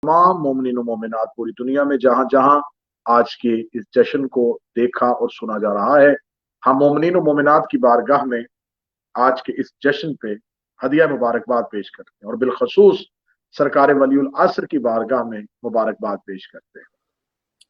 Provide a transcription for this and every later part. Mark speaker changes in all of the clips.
Speaker 1: तमाम मोमिनीन और मोमिनात पूरी दुनिया में जहां जहां आज के इस जश्न को देखा और सुना जा रहा है, हम मोमिनीन और मोमिनात की बारगाह में आज के इस जश्न पे हदिया मुबारकबाद पेश करते हैं और बिलखसूस सरकार वलीउल असर की बारगाह में मुबारकबाद पेश करते हैं।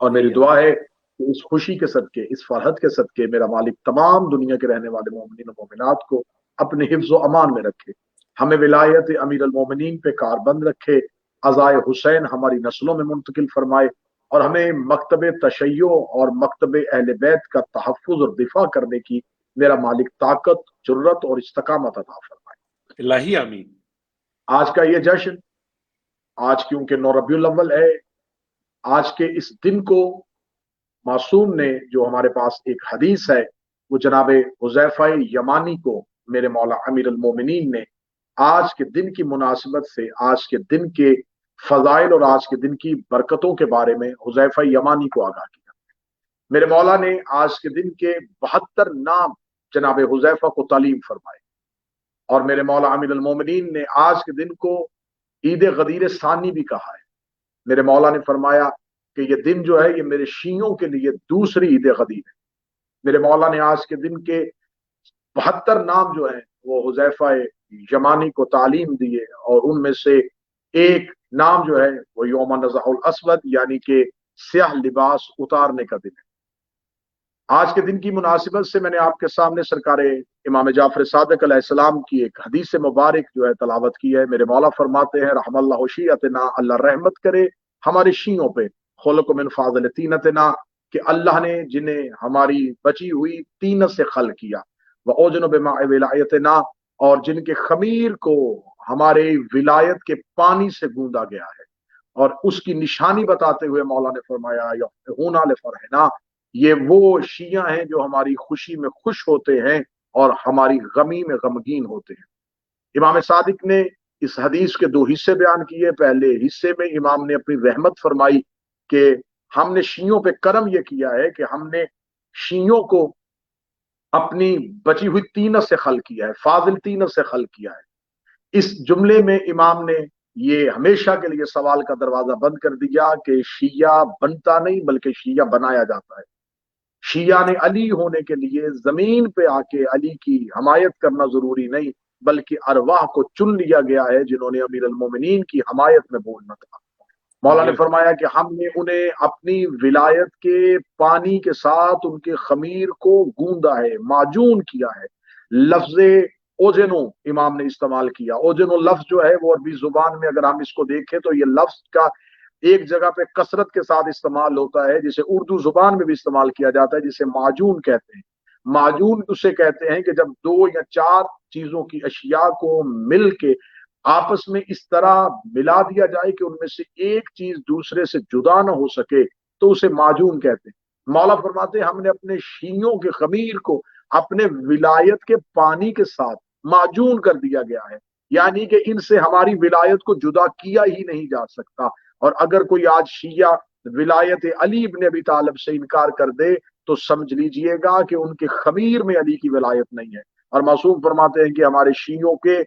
Speaker 1: और मेरी दुआ है कि इस खुशी के सदके, इस फरहत के सदके मेरा मालिक तमाम दुनिया के रहने वाले मोमिनीन और मोमिनात को अपने हिफ्ज़ व अमान में रखे, हमें विलायत अमीर अल मोमिनीन पे कारबंद रखे, अज़ाए हुसैन हमारी नस्लों में मुंतकिल फरमाए और हमें मकतब तशय्यो और मकतब अहले बैत का तहफ़्फ़ुज़ और दिफा करने की मेरा मालिक ताकत, जुर्रत और इस्तकामत अता फरमाए।
Speaker 2: इलाही आमीन।
Speaker 1: आज का ये जश्न, आज क्योंकि 9 रबीउल अव्वल है, आज के इस दिन को मासूम ने, जो हमारे पास एक हदीस है, वो जनाबे हुज़ैफा यमानी को मेरे मौला अमीर अल मोमिनीन ने आज के दिन की मुनासिबत से, आज के दिन के फजाइल और आज के दिन की बरकतों के बारे में हुज़ैफा यमानी को आगाह किया। मेरे मौला ने आज के दिन के 72 नाम जनाबे हुज़ैफा को तालीम फरमाए और मेरे मौला अमीर अल मोमिनीन ने आज के दिन को ईद गदीर सानी भी कहा है। मेरे मौला ने फरमाया कि ये दिन जो है ये मेरे शियों के लिए दूसरी ईद गदीर है। मेरे मौला ने आज के दिन के 72 नाम जो है वो हुज़ैफा यमानी को तालीम दिए और उनमें से एक नाम जो है वो यौम नज़ाउल अस्वद यानी कि स्याह लिबास उतारने का दिन है। आज के दिन की मुनासिबत से मैंने आपके सामने सरकार इमाम जाफर सादिक अलैहिस्सलाम की एक हदीस मुबारक जो है तलावत की है। मेरे मौला फरमाते हैं रहमल्लाहु शियतना, अल्लाह रहमत करे हमारे शियों पे, खुलक़ मिन फाज़िल तीनतना, कि अल्लाह ने जिन्हें हमारी बची हुई तीनत से खल किया, व ओजन बिमाए विलायतना, और जिनके खमीर को हमारे विलायत के पानी से गूंदा गया है। और उसकी निशानी बताते हुए मौला ने फरमाया यफ़रहूना लिफ़रहिना, ये वो शिया हैं जो हमारी खुशी में खुश होते हैं और हमारी गमी में गमगीन होते हैं। इमाम सादिक ने इस हदीस के 2 हिस्से बयान किए। पहले हिस्से में इमाम ने अपनी रहमत फरमाई कि हमने शियों पे करम यह किया है कि हमने शियों को अपनी बची हुई तीनत से खल किया है, फाजिल तीनत से खल किया है। इस जुमले में इमाम ने ये हमेशा के लिए सवाल का दरवाजा बंद कर दिया कि शिया बनता नहीं बल्कि शिया बनाया जाता है। शिया ने अली होने के लिए जमीन पे आके अली की हमायत करना जरूरी नहीं, बल्कि अरवाह को चुन लिया गया है जिन्होंने अमीर अल मोमिनीन की हमायत में बोलना था। मौला ने फरमाया कि हमने उन्हें अपनी विलायत के पानी के साथ उनके खमीर को गूंदा है, माजून किया है। लफ्ज ओजनो इमाम ने इस्तेमाल किया। ओजनो लफ्ज जो है वो अरबी जुबान में अगर हम इसको देखें तो ये लफ्ज का एक जगह पे कसरत के साथ इस्तेमाल होता है, जिसे उर्दू जुबान में भी इस्तेमाल किया जाता है, जिसे माजून कहते हैं। माजून उसे कहते हैं कि जब 2 या 4 चीजों की अशिया को मिल के आपस में इस तरह मिला दिया जाए कि उनमें से एक चीज दूसरे से जुदा ना हो सके, तो उसे माजून कहते हैं। मौला फरमाते हैं हमने अपने शियों के खमीर को अपने विलायत के पानी के साथ माजून कर दिया गया है, यानी कि इनसे हमारी विलायत को जुदा किया ही नहीं जा सकता। और अगर कोई आज शिया विलायत अली इब्न अबी तालिब से इनकार कर दे तो समझ लीजिएगा कि उनके खमीर में अली की विलायत नहीं है। और मासूम फरमाते हैं कि हमारे शियों के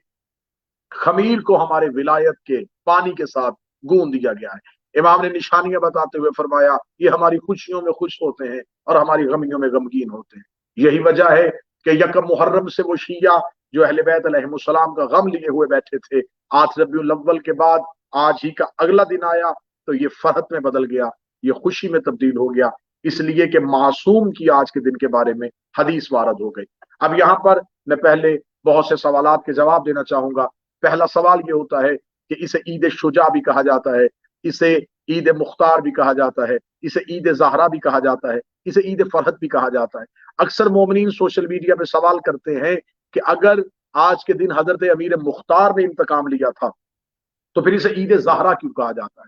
Speaker 1: खमीर को हमारे विलायत के पानी के साथ गूंद दिया गया है। इमाम ने निशानियां बताते हुए फरमाया ये हमारी खुशियों में खुश होते हैं और हमारी गमियों में गमगीन होते हैं। यही वजह है कि यकम मुहर्रम से वो शिया जो अहले बैत अलैहिमुस्सलाम का गम लिए हुए बैठे थे, 8 रबीउल अव्वल के बाद आज ही का अगला दिन आया तो ये फरहत में बदल गया, ये खुशी में तब्दील हो गया, इसलिए कि मासूम की आज के दिन के बारे में हदीस वारद हो गई। अब यहाँ पर मैं पहले बहुत से सवालात के जवाब देना चाहूंगा। पहला सवाल ये होता है कि इसे ईद शुजा भी कहा जाता है, इसे ईद मुख्तार भी कहा जाता है, इसे ईद ज़हरा भी कहा जाता है, इसे ईद फरहत भी कहा जाता है। अक्सर मोमिनीन सोशल मीडिया पे सवाल करते हैं कि अगर आज के दिन हजरत अमीर मुख्तार ने इंतकाम लिया था तो फिर इसे ईद ज़हरा क्यों कहा जाता है।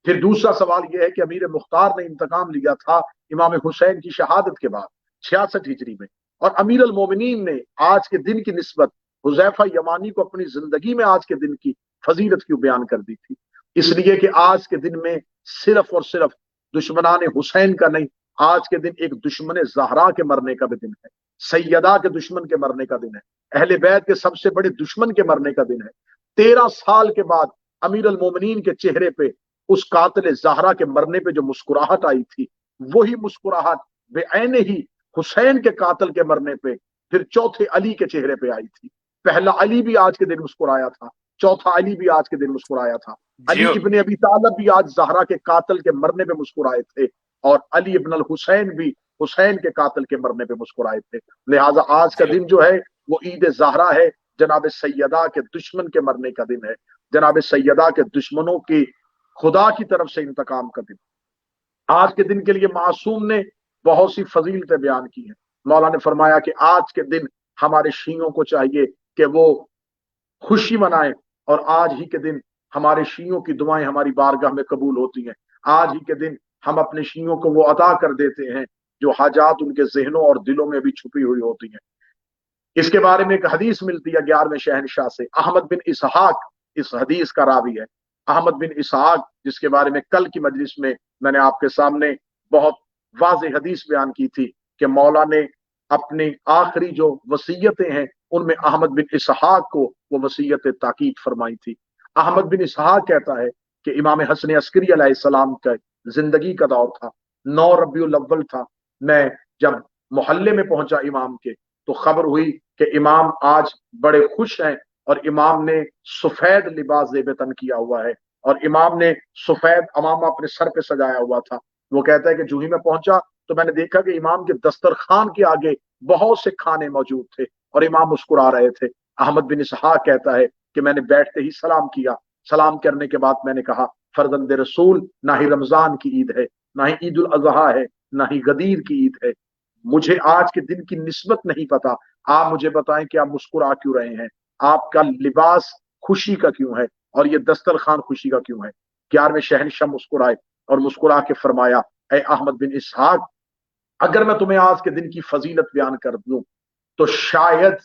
Speaker 1: फिर दूसरा सवाल यह है कि अमीर मुख्तार ने इंतकाम लिया था इमाम हुसैन की शहादत के बाद 66 हिजरी में, और अमीर अल मोमिनीन ने आज के दिन की निस्बत हुज़ैफा यमानी को अपनी जिंदगी में आज के दिन की फजीलत क्यों बयान कर दी थी। इसलिए कि आज के दिन में सिर्फ और सिर्फ दुश्मनाने हुसैन का नहीं, आज के दिन एक दुश्मन ज़हरा के मरने का भी दिन है, सैयदा के दुश्मन के मरने का दिन है, अहले बैत के सबसे बड़े दुश्मन के मरने का दिन है। 13 साल के बाद अमीर अल मोमिनीन के चेहरे पे उस कातिल ज़हरा के मरने पे जो मुस्कुराहट आई थी, वही मुस्कुराहट बेऐने ही हुसैन के कातिल के मरने पे फिर चौथे अली के चेहरे पे आई थी। पहला अली भी आज के दिन मुस्कुराया था, चौथा अली भी आज के दिन मुस्कुराया था।
Speaker 2: जी
Speaker 1: अली इब्ने अबी तालिब भी आज ज़हरा के कातिल के मरने पे मुस्कुराए थे, और अली इब्न अल हुसैन भी हुसैन के कातिल के मरने पे मुस्कुराए थे। लिहाजा आज का
Speaker 2: जी
Speaker 1: दिन जो है वो ईद ज़हरा है, जनाब सैयदा के दुश्मन के मरने का दिन है, जनाब सैयदा के दुश्मनों की खुदा की तरफ से इंतकाम का दिन। आज के दिन के लिए मासूम ने बहुत सी फजीलतें बयान की हैं। मौला ने फरमाया कि आज के दिन हमारे शियों को चाहिए कि वो खुशी मनाएं, और आज ही के दिन हमारे शियों की दुआएं हमारी बारगाह में कबूल होती हैं। आज ही के दिन हम अपने शियों को वो अता कर देते हैं जो हाजात उनके जहनों और दिलों में भी छुपी हुई होती हैं। इसके बारे में एक हदीस मिलती है 11वें शहनशाह से, अहमद बिन इसहाक इस हदीस का रावी है। अहमद बिन इसहाक, जिसके बारे में कल की मजलिस में मैंने आपके सामने बहुत वाज़ेह हदीस बयान की थी कि मौला ने अपनी आखिरी जो वसीयतें हैं उनमें अहमद बिन इसहाक को वो वसीयत ताकीद फरमाई थी। अहमद बिन इसहाक कहता है कि इमाम हसन अस्करी अलैहिस्सलाम का जिंदगी का दौर था, 9 रबीउल अव्वल था। मैं जब मोहल्ले में पहुंचा इमाम के, तो खबर हुई कि इमाम आज बड़े खुश हैं, और इमाम ने सफेद लिबास ज़ेबतन किया हुआ है, और इमाम ने सफेद अमामा अपने सर पे सजाया हुआ था। वो कहता है कि जूही में पहुंचा तो मैंने देखा कि इमाम के दस्तरखान के आगे बहुत से खाने मौजूद थे और इमाम मुस्कुरा रहे थे। अहमद बिन इसहाक कहता है कि मैंने बैठते ही सलाम किया। सलाम करने के बाद मैंने कहा, फर्जंद रसूल, ना ही रमजान की ईद है, ना ही ईद उल अजहा है, ना ही गदीर की ईद है। मुझे आज के दिन की निस्बत नहीं पता, आप मुझे बताएं कि आप मुस्कुरा क्यों रहे हैं, आपका लिबास खुशी का क्यों है, और ये दस्तरखान खुशी का क्यों है। 11वें शहनशाह मुस्कुराए और मुस्कुरा के फरमाया, ए अहमद बिन इसहाक, अगर मैं तुम्हें आज के दिन की फजीलत बयान कर दूं तो शायद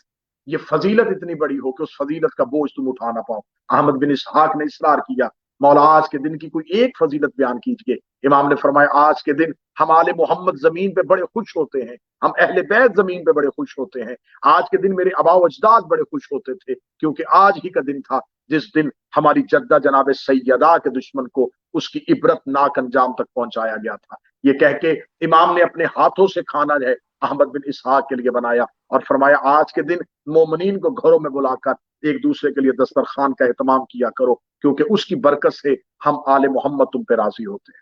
Speaker 1: ये फजीलत इतनी बड़ी हो कि उस फजीलत का बोझ तुम उठा ना पाओ। अहमद बिन इसहाक ने इसरार किया, मौला आज के दिन की कोई एक फजीलत बयान कीजिए। इमाम ने फरमाया, आज के दिन हम आले मोहम्मद जमीन पे बड़े खुश होते हैं, हम अहले बैत जमीन पे बड़े खुश होते हैं। आज के दिन मेरे आबा अजदाद बड़े खुश होते थे, क्योंकि आज ही का दिन था जिस दिन हमारी जद्दा जनाब सैयदा के दुश्मन को उसकी इबरतनाक अंजाम तक पहुंचाया गया था। ये कह के इमाम ने अपने हाथों से खाना जो है अहमद बिन इसहाक के लिए बनाया, और फरमाया, आज के दिन मोमिनीन को घरों में बुलाकर एक दूसरे के लिए दस्तरखान का एहतमाम किया करो, क्योंकि उसकी बरकत से हम आले मोहम्मद तुम पे राजी होते हैं।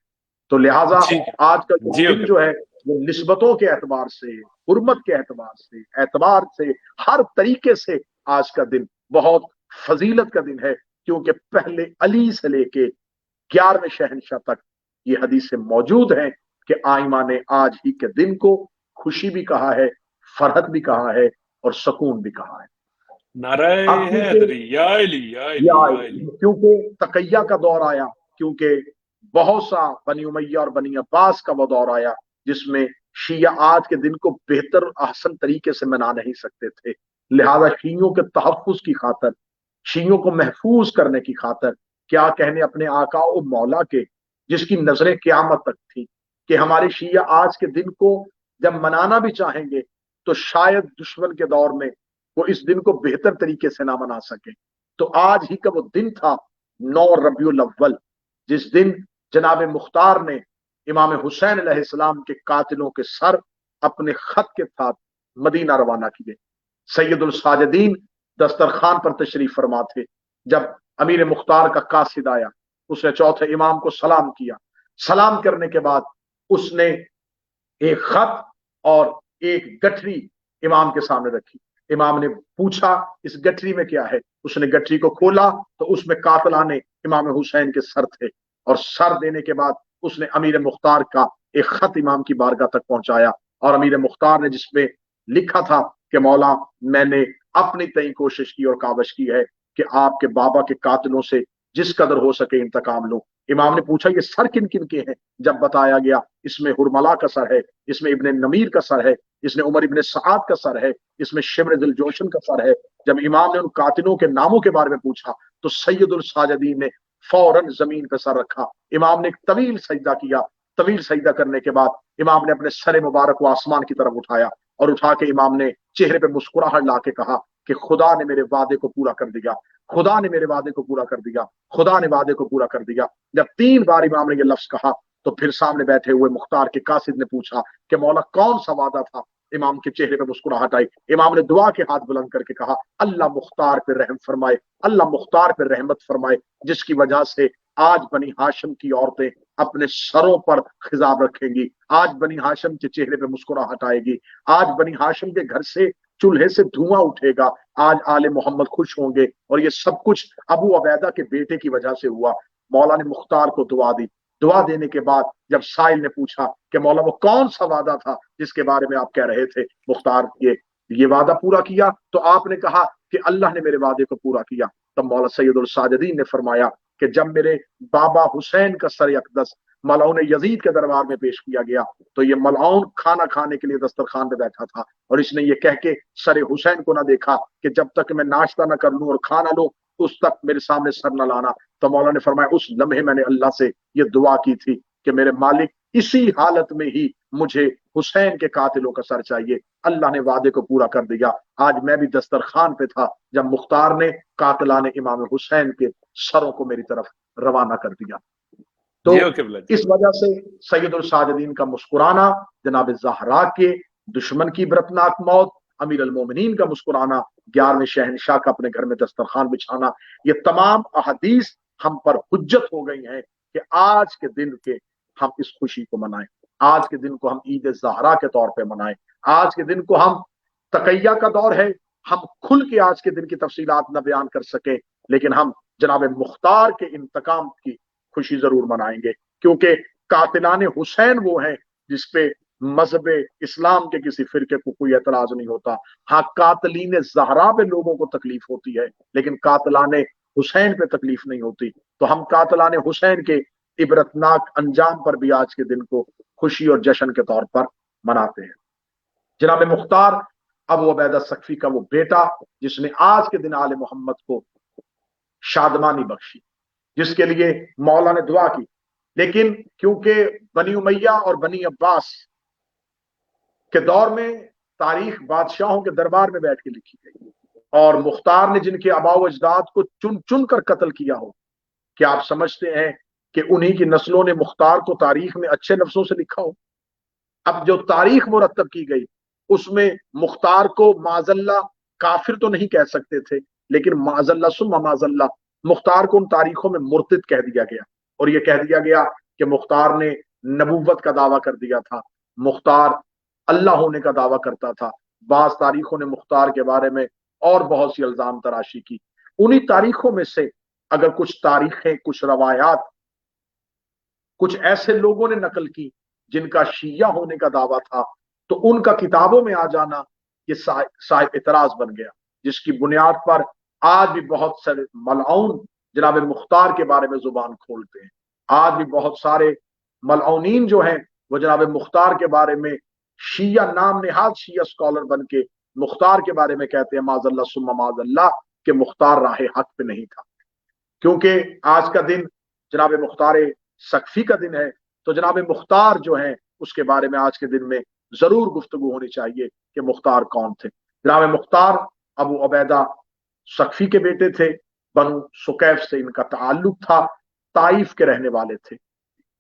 Speaker 1: तो लिहाजा
Speaker 2: जी
Speaker 1: आज का जो
Speaker 2: जी
Speaker 1: दिन जो है वो निस्बतों के एतबार से, हुर्मत के एतबार से हर तरीके से आज का दिन बहुत फजीलत का दिन है, क्योंकि पहले अली से लेके 11वें शहनशाह तक ये हदीसें मौजूद हैं कि आइमा ने आज ही के दिन को खुशी भी कहा है, फरहत भी कहा है, और सुकून भी कहा है।
Speaker 2: नाराए
Speaker 1: अब
Speaker 2: हैदरी या अली या अली या अली।
Speaker 1: क्योंकि तकैया का दौर आया, क्योंकि बहुत सा बनी उमैया और बनी अब्बास का वो दौर आया जिसमें शिया आज के दिन को बेहतर अहसन तरीके से मना नहीं सकते थे। लिहाजा शियों के तहफ़्फ़ुज़ की खातर, शियों को महफूज करने की खातर, क्या कहने अपने आका और मौला के, जिसकी नजरें क़यामत तक थी कि हमारे शिया आज के दिन को जब मनाना भी चाहेंगे तो शायद दुश्मन के दौर में वो इस दिन को बेहतर तरीके से ना मना सके। तो आज ही का वो दिन था 9 रबीउल अव्वल, जिस दिन जनाब मुख्तार ने इमाम हुसैन अलैहिस्सलाम के कातिलों के सर अपने खत के साथ मदीना रवाना किए। सैयदुल साजिदीन दस्तरखान पर तशरीफ फरमा थे। जब अमीर मुख्तार का कासिद आया, उसने चौथे इमाम को सलाम किया। सलाम करने के बाद उसने एक खत और एक गठरी इमाम के सामने रखी। इमाम ने पूछा, इस गठरी में क्या है? उसने गठरी को खोला तो उसमें कातलाने इमाम हुसैन के सर थे, और सर देने के बाद उसने अमीर मुख्तार का एक खत इमाम की बारगाह तक पहुंचाया, और अमीर मुख्तार ने जिसमें लिखा था कि मौला, मैंने अपनी तय कोशिश की और कावश की है कि आपके बाबा के कातिलों से जिस कदर हो सके इंतकाम लो। इमाम ने पूछा, ये सर किन किन के हैं? जब बताया गया, इसमें हुरमला का सर है, इसमें इब्ने नमीर का सर है, इसमें उमर इब्ने सआद का सर है, इसमें शिम्र दिल जोशन का सर है। जब इमाम ने उन कातिलों के नामों के बारे में पूछा तो सैयदुल साजिदीन ने फौरन जमीन पर सर रखा। इमाम ने एक तवील सजदा किया। तवील सजदा करने के बाद इमाम ने अपने सर मुबारक को आसमान की तरफ उठाया और उठा के इमाम ने चेहरे पे मुस्कुराहट ला के कहा कि खुदा ने मेरे वादे को पूरा कर दिया, खुदा ने मेरे वादे को पूरा कर दिया, खुदा ने वादे को पूरा कर दिया। जब 3 बार इमाम ने ये लफ्ज कहा तो फिर सामने बैठे हुए मुख्तार के कासिद ने पूछा कि मौला कौन सा वादा था। इमाम के चेहरे पे मुस्कुराहट आई। इमाम ने दुआ के हाथ बुलंद करके कहा, अल्लाह मुख्तार पे रहम फरमाए, अल्लाह मुख्तार पे रहमत फरमाए, जिसकी वजह से आज बनी हाशिम की औरतें अपने सरों पर खिजाब रखेंगी, आज बनी हाशिम के चेहरे पे मुस्कुराहट आएगी, आज बनी हाशिम के घर से चूल्हे से धुआं उठेगा, आज आले मोहम्मद खुश होंगे। और ये सब कुछ अबू अबैदा के बेटे की वजह से हुआ। मौला ने मुख्तार को दुआ दी। दुआ देने के बाद जब साइल ने पूछा कि मौला वो कौन सा वादा था जिसके बारे में आप कह रहे थे, मुख्तार ये वादा पूरा किया, तो आपने कहा कि अल्लाह ने मेरे वादे को पूरा किया। तब मौला सैयदुल साजिदीन ने फरमाया कि जब मेरे बाबा हुसैन का सर अक़दस मलऊन यजीद के दरबार में पेश किया गया तो ये मलऊन खाना खाने के लिए दस्तरखान पे बैठा था और इसने ये कह के सर हुसैन को ना देखा कि जब तक मैं नाश्ता ना कर लूं और खाना लूं उस तक मेरे सामने सर न लाना। तो मौला ने फरमाया उस लम्हे मैंने अल्लाह से ये दुआ की थी कि मेरे मालिक इसी हालत में ही मुझे हुसैन के कातिलों का सर चाहिए। अल्लाह ने वादे को पूरा कर दिया। आज मैं भी दस्तरखान पे था जब मुख्तार ने कातिलाने इमाम हुसैन के सरों को मेरी तरफ रवाना कर दिया। तो इस वजह से सैयदुल साजिदीन का मुस्कुराना, जनाब ज़हरा के दुश्मन की बरतनाक मौत, अमीर अल मोमिनीन का मुस्कुराना, 11वें शहनशाह का अपने घर में दस्तरखान बिछाना, ये तमाम अहदीस हम पर हुज्जत हो गई हैं कि आज के दिन के हम इस खुशी को मनाएं, आज के दिन को हम ईद ज़हरा के तौर पे मनाएं, आज के दिन को हम तकैया का दौर है, हम खुल के आज के दिन की तफसीलात न बयान कर सके लेकिन हम जनाब मुख्तार के इंतकाम की खुशी जरूर मनाएंगे क्योंकि कातिलाने हुसैन वो हैं जिसपे मजहब इस्लाम के किसी फिरके को कोई एतराज नहीं होता। हाँ, कातलीन ज़हरा पे लोगों को तकलीफ होती है लेकिन कातलाने हुसैन पे तकलीफ नहीं होती। तो हम कातलाने हुसैन के इबरतनाक अंजाम पर भी आज के दिन को खुशी और जश्न के तौर पर मनाते हैं। जनाब मुख्तार अबू उबैदा सक्फी का वो बेटा जिसने आज के दिन आले मोहम्मद को शादमानी बख्शी, जिसके लिए मौला ने दुआ की, लेकिन क्योंकि बनी उमैया और बनी अब्बास के दौर में तारीख बादशाहों के दरबार में बैठ के लिखी गई और मुख्तार ने जिनके आबाओ अजदाद को चुन चुन कर कत्ल किया हो, क्या आप समझते हैं कि उन्हीं की नस्लों ने मुख्तार को तारीख में अच्छे लफ्जों से लिखा हो? अब जो तारीख मुरतब की गई उसमें मुख्तार को माजल्ला काफिर तो नहीं कह सकते थे लेकिन माजल्ला सुम्मा माजल्ला मुख्तार को उन तारीखों में मुर्तिद कह दिया गया और यह कह दिया गया कि मुख्तार ने नबूवत का दावा कर दिया था, मुख्तार अल्लाह होने का दावा करता था। बाज तारीखों ने मुख्तार के बारे में और बहुत सी इल्जाम तराशी की। उन्हीं तारीखों में से अगर कुछ तारीखें, कुछ रवायात कुछ ऐसे लोगों ने नकल की जिनका शिया होने का दावा था तो उनका किताबों में आ जाना ये साहिब इतराज बन गया, जिसकी बुनियाद पर आज भी बहुत सारे मलऊन जनाब मुख्तार के बारे में जुबान खोलते हैं। आज भी बहुत सारे मलऊनीन जो हैं वो जनाब मुख्तार के बारे में शिया नाम नेहाद शिया स्कॉलर बन के मुख्तार के बारे में कहते हैं माजल्ला सुम्मा माजल्ला के मुख्तार राह हक पे नहीं था। क्योंकि आज का दिन जनाब मुख्तार सक्फी का दिन है तो जनाब मुख्तार जो है उसके बारे में आज के दिन में जरूर गुफ्तगू होनी चाहिए कि मुख्तार कौन थे। जनाब मुख्तार अबू उबैदा सक्फी के बेटे थे, बनु सुकैफ से इनका ताल्लुक था, ताइफ के रहने वाले थे।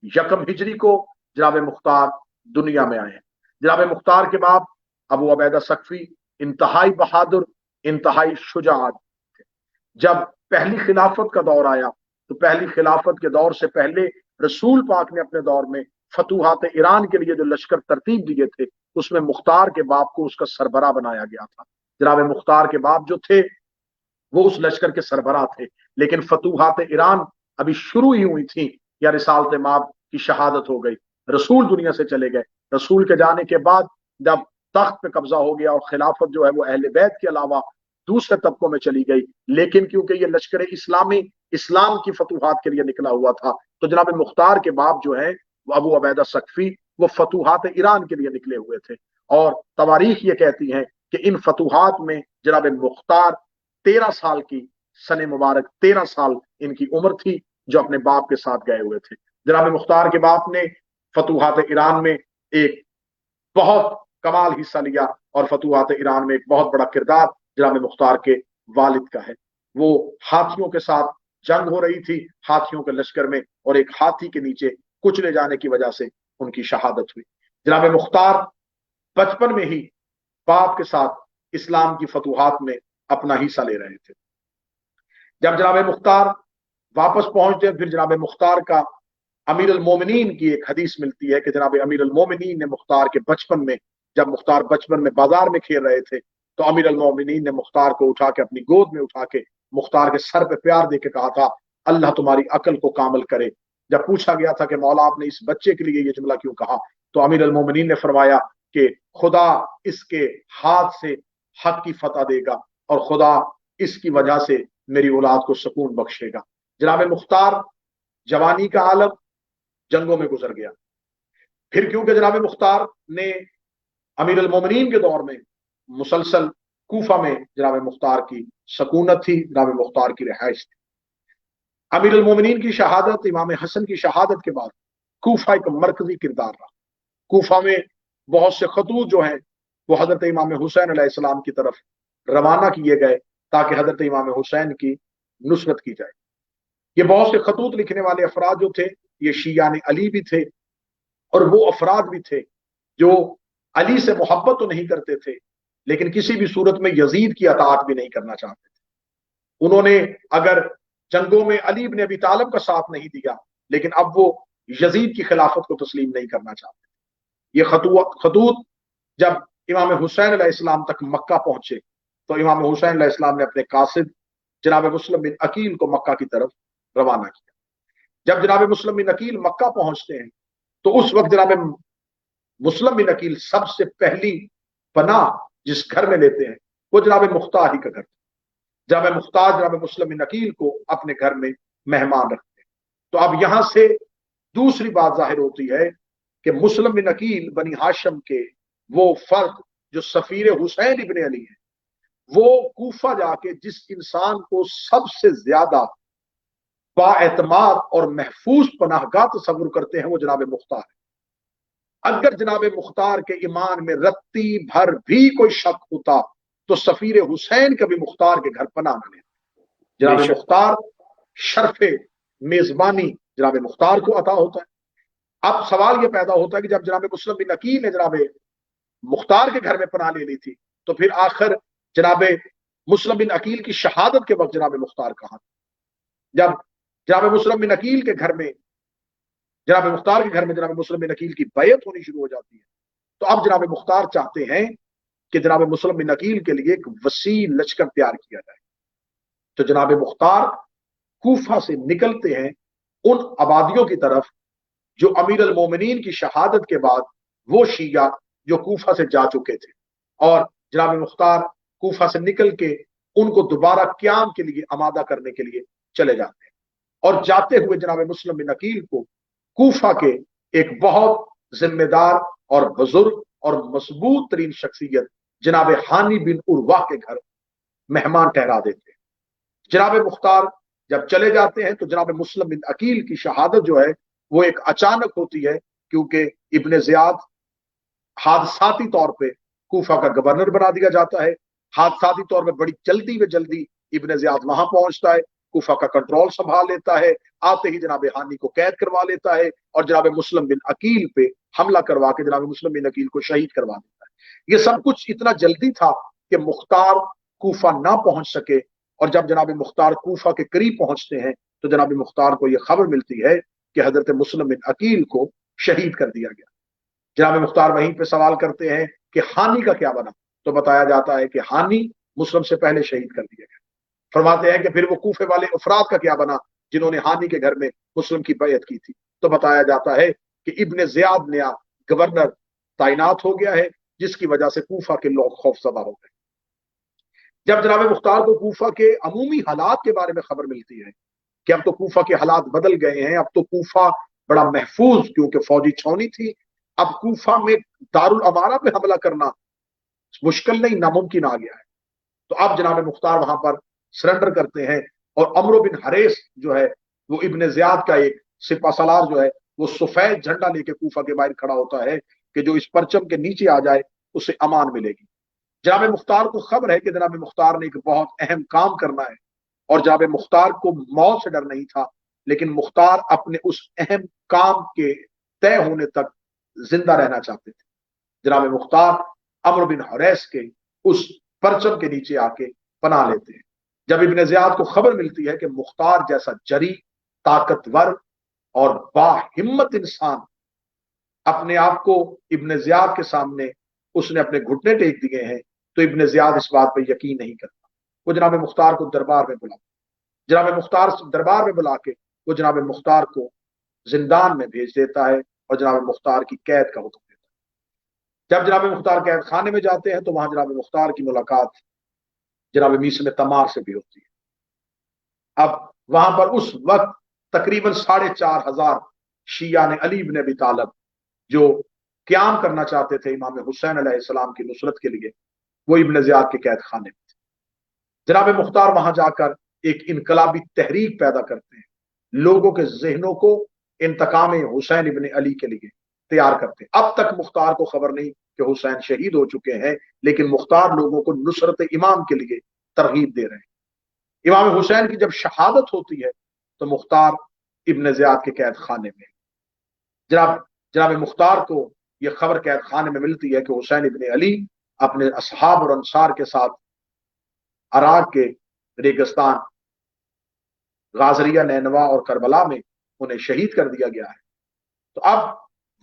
Speaker 1: यकम हिजरी को जनाब मुख्तार दुनिया में आए हैं। जनाब मुख्तार के बाप अबू उबैदा सक्फी इंतहाई बहादुर, इंतहाई शुजाअत थे। जब पहली खिलाफत का दौर आया तो पहली खिलाफत के दौर से पहले रसूल पाक ने अपने दौर में फतूहात ईरान के लिए जो लश्कर तरतीब दिए थे उसमें मुख्तार के बाप को उसका सरबराह बनाया गया था। जनाब मुख्तार के बाप जो थे वो उस लश्कर के सरबराह थे, लेकिन फतूहात ईरान अभी शुरू ही हुई थी या रिसालत माब की शहादत हो गई, रसूल दुनिया से चले गए। रसूल के जाने के बाद जब तख्त पे कब्जा हो गया और खिलाफत जो है वो अहले बैत के अलावा दूसरे तबकों में चली गई, लेकिन क्योंकि ये लश्कर इस्लामी इस्लाम की फतूहात के लिए निकला हुआ था तो जनाब मुख्तार के बाप जो है वो अबू उबैदा सक्फी वो फतूहात ईरान के लिए निकले हुए थे। और तवारीख ये कहती है कि इन फतूहात में जनाब मुख्तार 13 साल की सने मुबारक 13 साल इनकी उम्र थी जो अपने बाप के साथ गए हुए थे। जनाब मुख्तार के बाप ने फतूहात ईरान में एक बहुत कमाल हिस्सा लिया और फतूहात ईरान में एक बहुत बड़ा किरदार जनाब मुख्तार के वालिद का है। वो हाथियों के साथ जंग हो रही थी, हाथियों के लश्कर में, और एक हाथी के नीचे कुचले जाने की वजह से उनकी शहादत हुई। जनाब मुख्तार बचपन में ही बाप के साथ इस्लाम की फतूहात में अपना हिस्सा ले रहे थे। जब जनाब मुख्तार वापस पहुंचते फिर जनाब मुख्तार का अमीर अल मोमिनीन की एक हदीस मिलती है कि जनाब अमीर अल मोमिनीन ने मुख्तार के बचपन में, जब मुख्तार बचपन में बाजार में खेल रहे थे, तो अमीर अल मोमिनीन ने मुख्तार को उठा के अपनी गोद में उठा के मुख्तार के सर पे प्यार दे के कहा था, अल्लाह तुम्हारी अकल को कामल करे। जब पूछा गया था कि मौला आपने इस बच्चे के लिए ये जुमला क्यों कहा, तो अमीर अल मोमिनीन ने फरमाया कि खुदा इसके हाथ से हक की फतह देगा और खुदा इसकी वजह से मेरी औलाद को सुकून बख्शेगा। जनाब मुख्तार जवानी का आलम जंगों में गुजर गया। फिर क्योंकि जनाब मुख्तार ने अमीर अल मोमिनीन के दौर में मुसलसल कूफा में जनाब मुख्तार की सकूनत थी, जनाब मुख्तार की रिहाइश थी। अमीर अल मोमिनीन की शहादत, इमाम हसन की शहादत के बाद कूफा एक मरकजी किरदार रहा। कूफा में बहुत से खतूत जो हैं वो हजरत इमाम हुसैन अलैहिस्सलाम की तरफ रवाना किए गए ताकि हजरत इमाम हुसैन की नुसरत की जाए। ये बहुत से खतूत लिखने वाले अफराद जो थे ये शियाने अली भी थे, और वो अफराद भी थे जो अली से मोहब्बत तो नहीं करते थे लेकिन किसी भी सूरत में यजीद की अताअत भी नहीं करना चाहते थे। उन्होंने अगर जंगों में अली इब्न अबी तालिब का साथ नहीं दिया लेकिन अब वो यजीद की खिलाफत को तस्लीम नहीं करना चाहते। ये खतूत जब इमाम हुसैन अलैहिस्सलाम तक मक्का पहुंचे तो इमाम हुसैन अलैहिस्सलाम ने अपने कासिद जनाब मुस्लिम बिन अकील को मक्का की तरफ रवाना किया। जब जनाब मुस्लिम बिन अकील मक्का पहुंचते हैं तो उस वक्त जनाब मुस्लिम बिन अकील सबसे पहली पनाह जिस घर में लेते हैं वो जनाब मुख्तार ही का घर। जनाब मुख्तार जनाब मुस्लिम बिन अकील को अपने घर में मेहमान रखते हैं। तो अब यहां से दूसरी बात जाहिर होती है कि मुस्लिम बिन अकील बनी हाशम के वो फर्द जो सफीर हुसैन इब्न अली है, वो कूफा जाके जिस इंसान को सबसे ज्यादा बाएतमाद और महफूज पनाहगाह तस्वुर करते हैं वो जनाब मुख्तार है। अगर जनाब मुख्तार के ईमान में रत्ती भर भी कोई शक होता तो सफीर हुसैन कभी मुख्तार के घर पनाह न लेते। जनाब मुख्तार शर्फे मेजबानी जनाब मुख्तार को अता होता है। अब सवाल यह पैदा होता है कि जब जनाब मुस्लिम बिन अकील ने जनाब मुख्तार के घर में पनाह ले ली थी तो फिर आखिर जनाब मुस्लिम बिन अकील की शहादत के वक्त जनाब मुख्तार कहां? जब जनाब मुस्लिम बिन अकील के घर में, जनाब मुख्तार के घर में जनाब मुस्लिम बिन अकील की बैयत होनी शुरू हो जाती है तो अब जनाब मुख्तार चाहते हैं कि जनाब मुस्लिम बिन अकील के लिए एक वसी लश्कर तैयार किया जाए। तो जनाब मुख्तार कूफा से निकलते हैं उन आबादियों की तरफ जो अमीर अल मोमिनीन की शहादत के बाद वो शिया जो कूफा से जा चुके थे, और जनाब मुख्तार कूफा से निकल के उनको दोबारा क्याम के लिए आमादा करने के लिए चले जाते हैं। और जाते हुए जनाब मुस्लिम बिन अकील को कूफा के एक बहुत जिम्मेदार और बुजुर्ग और मजबूत तरीन शख्सियत जनाब हानी बिन उर्वा के घर मेहमान ठहरा देते हैं। जनाब मुख्तार जब चले जाते हैं तो जनाब मुस्लिम बिन अकील की शहादत जो है वो एक अचानक होती है क्योंकि इब्ने ज़ियाद हादसाती तौर पे कूफा का गवर्नर बना दिया जाता है। हादसाती तौर पे बड़ी जल्दी में जल्दी इब्ने ज़ियाद वहां पहुंचता है, कूफा का कंट्रोल संभाल लेता है, आते ही जनाब हानी को कैद करवा लेता है और जनाब मुस्लिम बिन अकील पे हमला करवा के जनाब मुस्लिम बिन अकील को शहीद करवा देता है। ये सब कुछ इतना जल्दी था कि मुख्तार कूफा ना पहुंच सके, और जब जनाब मुख्तार कूफा के करीब पहुंचते हैं तो जनाब मुख्तार को यह खबर मिलती है कि हजरत मुस्लिम बिन अकील को शहीद कर दिया गया। जनाब मुख्तार वहीं पे सवाल करते हैं कि हानी का क्या बना, तो बताया जाता है कि हानी मुस्लिम से पहले शहीद कर दिया गया। फरमाते हैं कि फिर वो कूफे वाले अफराद का क्या बना जिन्होंने हानी के घर में मुस्लिम की बैयत की थी, तो बताया जाता है कि इब्ने ज़ियाद नया गवर्नर तैनात हो गया है जिसकी वजह से कूफा के लोग खौफजदा हो गए। जब जनाब मुख्तार को कूफा के अमूमी हालात के बारे में खबर मिलती है कि अब तो कूफा के हालात बदल गए हैं, अब तो कूफा बड़ा महफूज क्योंकि फौजी छावनी थी, अब कूफा में दारुल अमारा पे हमला करना मुश्किल नहीं नामुमकिन आ गया है, तो अब जनाब मुख्तार वहां पर सरेंडर करते हैं। और अमरो बिन हरेस जो है वो इब्ने ज़ियाद का एक सिपा सलार जो है वो सफेद झंडा लेके कूफा के बाहर खड़ा होता है कि जो इस परचम के नीचे आ जाए اسے امان ملے گی۔ جناب مختار کو خبر ہے کہ جناب مختار نے ایک بہت اہم کام کرنا ہے، اور جناب مختار کو موت سے ڈر نہیں تھا، لیکن مختار اپنے اس اہم کام کے طے ہونے تک زندہ رہنا چاہتے تھے۔ جناب مختار عمرو بن حریث کے اس پرچم کے نیچے آ کے پناہ لیتے ہیں۔ جب ابن زیاد کو خبر ملتی ہے کہ مختار جیسا جری، طاقتور اور باہمت انسان اپنے آپ کو ابن زیاد کے سامنے اس نے اپنے گھٹنے ٹیک دیے ہیں، تو ابن زیاد اس بات پہ یقین نہیں کرتا۔ وہ جناب مختار کو دربار میں بلا جناب مختار دربار میں بلا کے وہ جناب مختار کو زندان میں بھیج دیتا ہے اور جناب مختار کی قید کا حکم دیتا ہے۔ جب جناب مختار قید خانے میں جاتے ہیں تو وہاں جناب مختار کی ملاقات جناب میثم تمار سے بھی ہوتی ہے۔ اب وہاں پر اس وقت تقریباً 4,500 شیعہ نے علی بن ابی طالب جو قیام کرنا چاہتے تھے امام حسین علیہ السلام کی نصرت کے لیے، وہ ابن زیاد کے قید خانے میں تھے۔ جناب مختار وہاں جا کر ایک انقلابی تحریک پیدا کرتے ہیں، لوگوں کے ذہنوں کو انتقام حسین ابن علی کے لیے تیار کرتے ہیں۔ اب تک مختار کو خبر نہیں کہ حسین شہید ہو چکے ہیں، لیکن مختار لوگوں کو نصرت امام کے لیے ترغیب دے رہے ہیں۔ امام حسین کی جب شہادت ہوتی ہے تو مختار ابن زیاد کے قید خانے میں جناب مختار کو یہ خبر قید خانے میں ملتی ہے کہ حسین ابن علی اپنے اصحاب اور انصار کے ساتھ عراق کے ریگستان غازریہ، نینوا اور کربلا میں انہیں شہید کر دیا گیا ہے۔ تو اب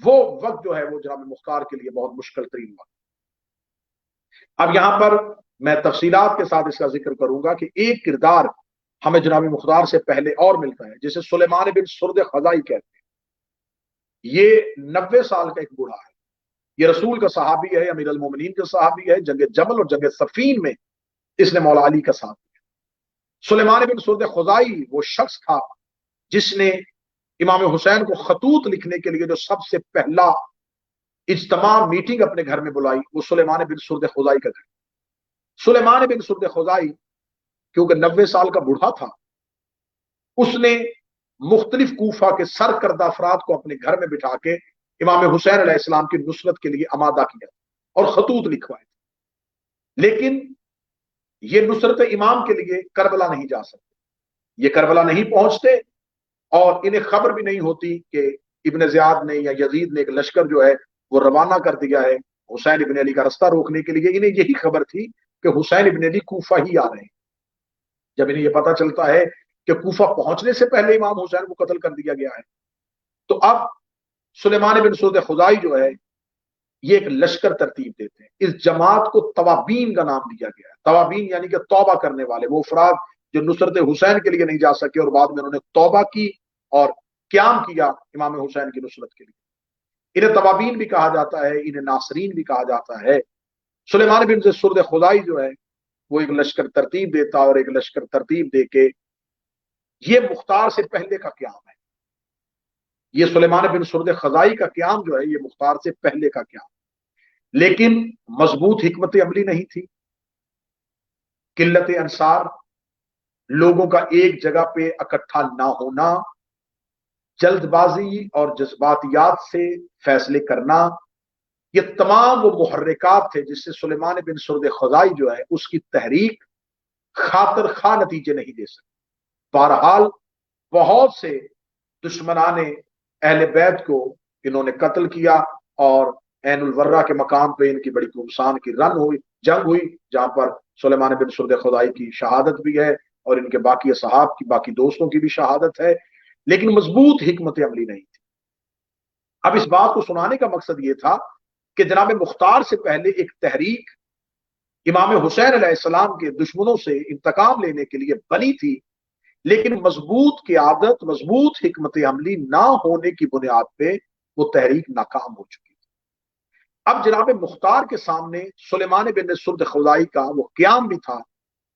Speaker 1: وہ وقت جو ہے وہ جناب مختار کے لیے بہت مشکل ترین وقت۔ اب یہاں پر میں تفصیلات کے ساتھ اس کا ذکر کروں گا کہ ایک کردار ہمیں جناب مختار سے پہلے اور ملتا ہے، جسے سلیمان بن سرد خزائی کہتے ہیں۔ یہ 90 سال کا ایک بوڑھا ہے، یہ رسول کا صحابی ہے، امیر المومنین کا صحابی ہے۔ جنگ جمل اور جنگ صفین میں اس نے مولا علی کا ساتھ دیا۔ سلیمان بن سرد خزائی وہ شخص تھا جس نے امام حسین کو خطوط لکھنے کے لیے جو سب سے پہلا اجتماع میٹنگ اپنے گھر میں بلائی، وہ سلیمان بن سرد خزائی کا گھر۔ سلیمان بن سرد خزائی کیونکہ 90 سال کا بوڑھا تھا، اس نے مختلف کوفہ کے سرکردہ افراد کو اپنے گھر میں بٹھا کے امام حسین علیہ السلام کی نصرت کے لیے آمادہ کیا اور خطوط لکھوائے، لیکن یہ نصرت امام کے لیے کربلا نہیں جا سکتے، یہ کربلا نہیں پہنچتے، اور انہیں خبر بھی نہیں ہوتی کہ ابن زیاد نے یا یزید نے ایک لشکر جو ہے وہ روانہ کر دیا ہے حسین ابن علی کا رستہ روکنے کے لیے۔ انہیں یہی خبر تھی کہ حسین ابن علی کوفہ ہی آ رہے ہیں۔ جب انہیں یہ پتا چلتا ہے کہ کوفہ پہنچنے سے پہلے امام حسین کو قتل کر دیا گیا ہے، تو اب سلیمان بن سرد خزائی جو ہے یہ ایک لشکر ترتیب دیتے ہیں۔ اس جماعت کو توابین کا نام دیا گیا ہے۔ توابین یعنی کہ توبہ کرنے والے، وہ افراد جو نصرت حسین کے لیے نہیں جا سکے اور بعد میں انہوں نے توبہ کی اور قیام کیا امام حسین کی نصرت کے لیے۔ انہیں توابین بھی کہا جاتا ہے، انہیں ناصرین بھی کہا جاتا ہے۔ سلیمان بن سرد خزائی جو ہے وہ ایک لشکر ترتیب دیتا اور ایک لشکر ترتیب دے کے یہ مختار سے پہلے کا قیام ہے۔ یہ سلیمان بن سرد خزائی کا قیام جو ہے یہ مختار سے پہلے کا قیام، لیکن مضبوط حکمت عملی نہیں تھی، قلت انصار، لوگوں کا ایک جگہ پہ اکٹھا نہ ہونا، جلد بازی اور جذباتیات سے فیصلے کرنا، یہ تمام وہ محرکات تھے جس سے سلیمان بن سرد خزائی جو ہے اس کی تحریک خاطر خواہ نتیجے نہیں دے سکتی۔ بہرحال بہت سے دشمنان اہل بیت کو انہوں نے قتل کیا، اور عین الورہ کے مقام پہ ان کی بڑی گمسان کی جنگ ہوئی، جہاں پر سلیمان بن سرد خزائی کی شہادت بھی ہے اور ان کے باقی اصحاب کی، باقی دوستوں کی بھی شہادت ہے، لیکن مضبوط حکمت عملی نہیں تھی۔ اب اس بات کو سنانے کا مقصد یہ تھا کہ جناب مختار سے پہلے ایک تحریک امام حسین علیہ السلام کے دشمنوں سے انتقام لینے کے لیے بنی تھی، لیکن مضبوط قیادت، مضبوط حکمت عملی نہ ہونے کی بنیاد پہ وہ تحریک ناکام ہو چکی تھی۔ اب جناب مختار کے سامنے سلیمان بن سرد خزائی کا وہ قیام بھی تھا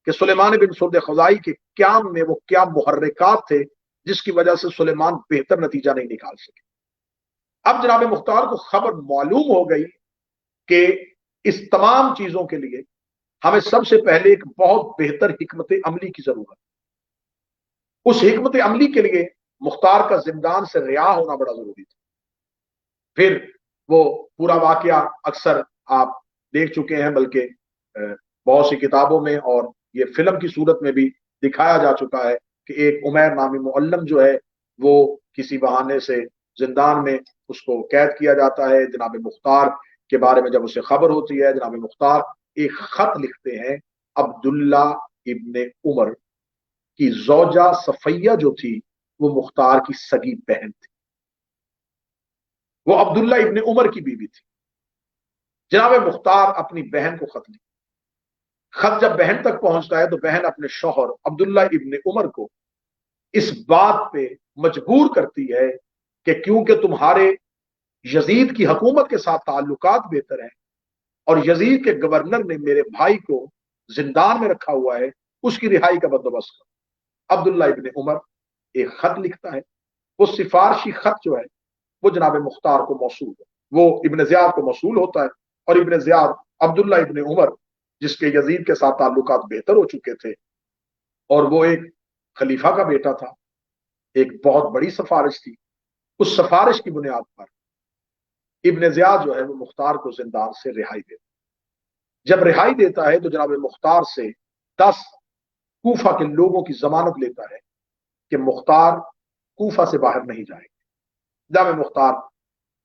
Speaker 1: کہ سلیمان بن سرد خزائی کے قیام میں وہ کیا محرکات تھے جس کی وجہ سے سلیمان بہتر نتیجہ نہیں نکال سکے۔ اب جناب مختار کو خبر معلوم ہو گئی کہ اس تمام چیزوں کے لیے ہمیں سب سے پہلے ایک بہت بہتر حکمت عملی کی ضرورت ہے۔ اس حکمت عملی کے لیے مختار کا زندان سے رہا ہونا بڑا ضروری تھا۔ پھر وہ پورا واقعہ اکثر آپ دیکھ چکے ہیں، بلکہ بہت سی کتابوں میں اور یہ فلم کی صورت میں بھی دکھایا جا چکا ہے کہ ایک عمیر نامی معلم جو ہے وہ کسی بہانے سے زندان میں اس کو قید کیا جاتا ہے. جناب مختار کے بارے میں جب اسے خبر ہوتی ہے، جناب مختار ایک خط لکھتے ہیں. عبداللہ ابن عمر کی زوجہ صفیہ جو تھی وہ مختار کی سگی بہن تھی، وہ عبداللہ ابن عمر کی بیوی تھی. جناب مختار اپنی بہن کو خط لکھتے، خط جب بہن تک پہنچتا ہے تو بہن اپنے شوہر عبداللہ ابن عمر کو اس بات پہ مجبور کرتی ہے کہ کیونکہ تمہارے یزید کی حکومت کے ساتھ تعلقات بہتر ہیں اور یزید کے گورنر نے میرے بھائی کو زندان میں رکھا ہوا ہے، اس کی رہائی کا بندوبست کرو. عبداللہ ابن عمر ایک خط لکھتا ہے. وہ سفارشی خط جو ہے وہ جناب مختار کو موصول ہے، وہ ابن زیاد کو موصول ہوتا ہے. اور ابن زیاد عبداللہ ابن عمر جس کے یزید کے ساتھ تعلقات بہتر ہو چکے تھے اور وہ ایک خلیفہ کا بیٹا تھا، ایک بہت بڑی سفارش تھی. اس سفارش کی بنیاد پر ابن زیاد جو ہے وہ مختار کو زندان سے رہائی دیتا. جب رہائی دیتا ہے تو جناب مختار سے 10 کوفہ کے لوگوں کی ضمانت لیتا ہے کہ مختار کوفہ سے باہر نہیں جائیں گے. جناب مختار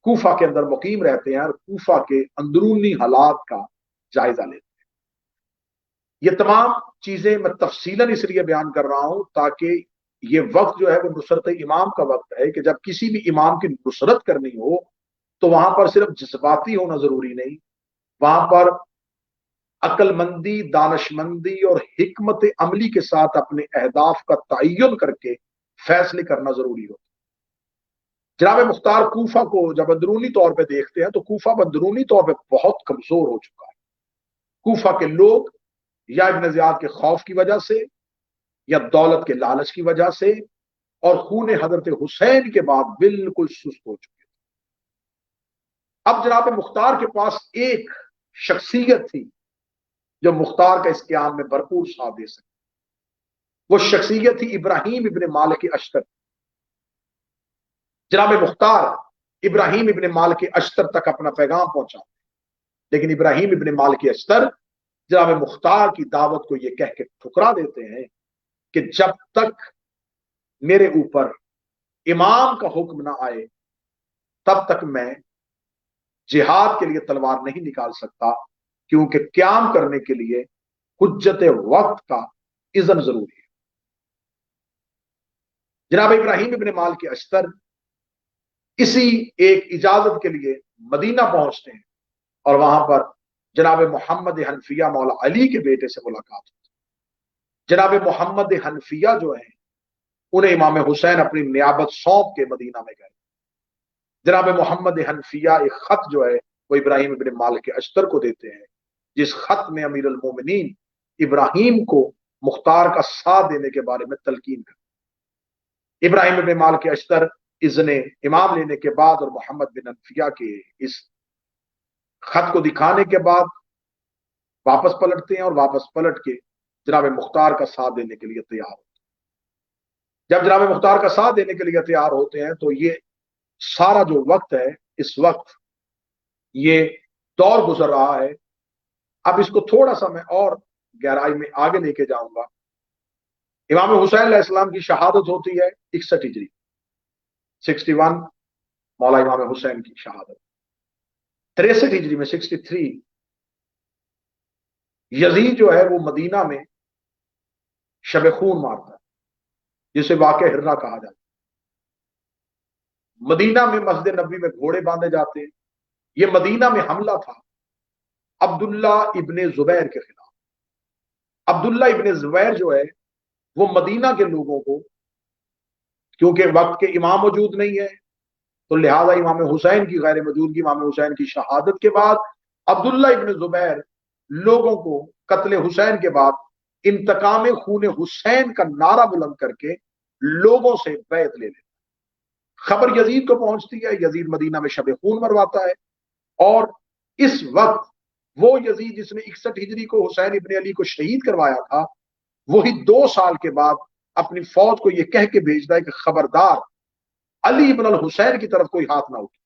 Speaker 1: کوفہ کے اندر مقیم رہتے ہیں اور کوفہ کے اندرونی حالات کا جائزہ لیتے ہیں. یہ تمام چیزیں میں تفصیلاً اس لیے بیان کر رہا ہوں تاکہ یہ وقت جو ہے وہ نصرت امام کا وقت ہے کہ جب کسی بھی امام کی نصرت کرنی ہو تو وہاں پر صرف جذباتی ہونا ضروری نہیں، وہاں پر عقل مندی، دانش مندی اور حکمت عملی کے ساتھ اپنے اہداف کا تعین کر کے فیصلے کرنا ضروری ہوتا. جناب مختار کوفہ کو جب اندرونی طور پہ دیکھتے ہیں تو کوفہ اندرونی طور پہ بہت کمزور ہو چکا ہے. کوفہ کے لوگ یا ابن زیاد کے خوف کی وجہ سے یا دولت کے لالچ کی وجہ سے اور خون حضرت حسین کے بعد بالکل سست ہو چکے. اب جناب مختار کے پاس ایک شخصیت تھی جو مختار کا اس قیام میں بھرپور ساتھ دے سکے. وہ شخصیت تھی ابراہیم ابن مالک اشتر. جناب مختار ابراہیم ابن مالک اشتر تک اپنا پیغام پہنچا، لیکن ابراہیم ابن مالک اشتر جناب مختار کی دعوت کو یہ کہہ کے ٹھکرا دیتے ہیں کہ جب تک میرے اوپر امام کا حکم نہ آئے تب تک میں جہاد کے لیے تلوار نہیں نکال سکتا، کیونکہ قیام کرنے کے لیے حجت وقت کا اذن ضروری ہے. جناب ابراہیم ابن مالک اشتر اسی ایک اجازت کے لیے مدینہ پہنچتے ہیں اور وہاں پر جناب محمد حنفیہ مولا علی کے بیٹے سے ملاقات ہوتی. جناب محمد حنفیہ جو ہیں انہیں امام حسین اپنی نیابت سونپ کے مدینہ میں گئے. جناب محمد حنفیہ ایک خط جو ہے وہ ابراہیم ابن مالک اشتر کو دیتے ہیں، جس خط میں امیر المومنین ابراہیم کو مختار کا ساتھ دینے کے بارے میں تلقین کرتے. ابراہیم ابن مالک اشتر اذن امام لینے کے بعد اور محمد بن حنفیہ کے اس خط کو دکھانے کے بعد واپس پلٹتے ہیں اور واپس پلٹ کے جناب مختار کا ساتھ دینے کے لیے تیار ہوتے ہیں. جب جناب مختار کا ساتھ دینے کے لیے تیار ہوتے ہیں تو یہ سارا جو وقت ہے، اس وقت یہ دور گزر رہا ہے. اب اس کو تھوڑا سا میں اور گہرائی میں آگے لے کے جاؤں گا. امام حسین علیہ السلام کی شہادت ہوتی ہے 61 ہجری، 61 مولا امام حسین کی شہادت. 63 ہجری میں 63 یزید جو ہے وہ مدینہ میں شب خون مارتا ہے، جسے واقع ہررا کہا جاتا ہے. مدینہ میں مسجد نبوی میں گھوڑے باندھے جاتے ہیں. یہ مدینہ میں حملہ تھا عبداللہ ابن زبیر کے خلاف. عبداللہ ابن زبیر جو ہے وہ مدینہ کے لوگوں کو، کیونکہ وقت کے امام موجود نہیں ہے تو لہذا امام حسین کی غیر موجودگی، امام حسین کی شہادت کے بعد عبداللہ ابن زبیر لوگوں کو قتل حسین کے بعد انتقام خون حسین کا نعرہ بلند کر کے لوگوں سے بیعت لے لیتا. خبر یزید کو پہنچتی ہے، یزید مدینہ میں شب خون مرواتا ہے. اور اس وقت وہ یزید جس نے 61 ہجری کو حسین ابن علی کو شہید کروایا تھا، وہی 2 سال کے بعد اپنی فوج کو یہ کہہ کے بھیجتا ہے کہ خبردار علی ابن الحسین کی طرف کوئی ہاتھ نہ اٹھے،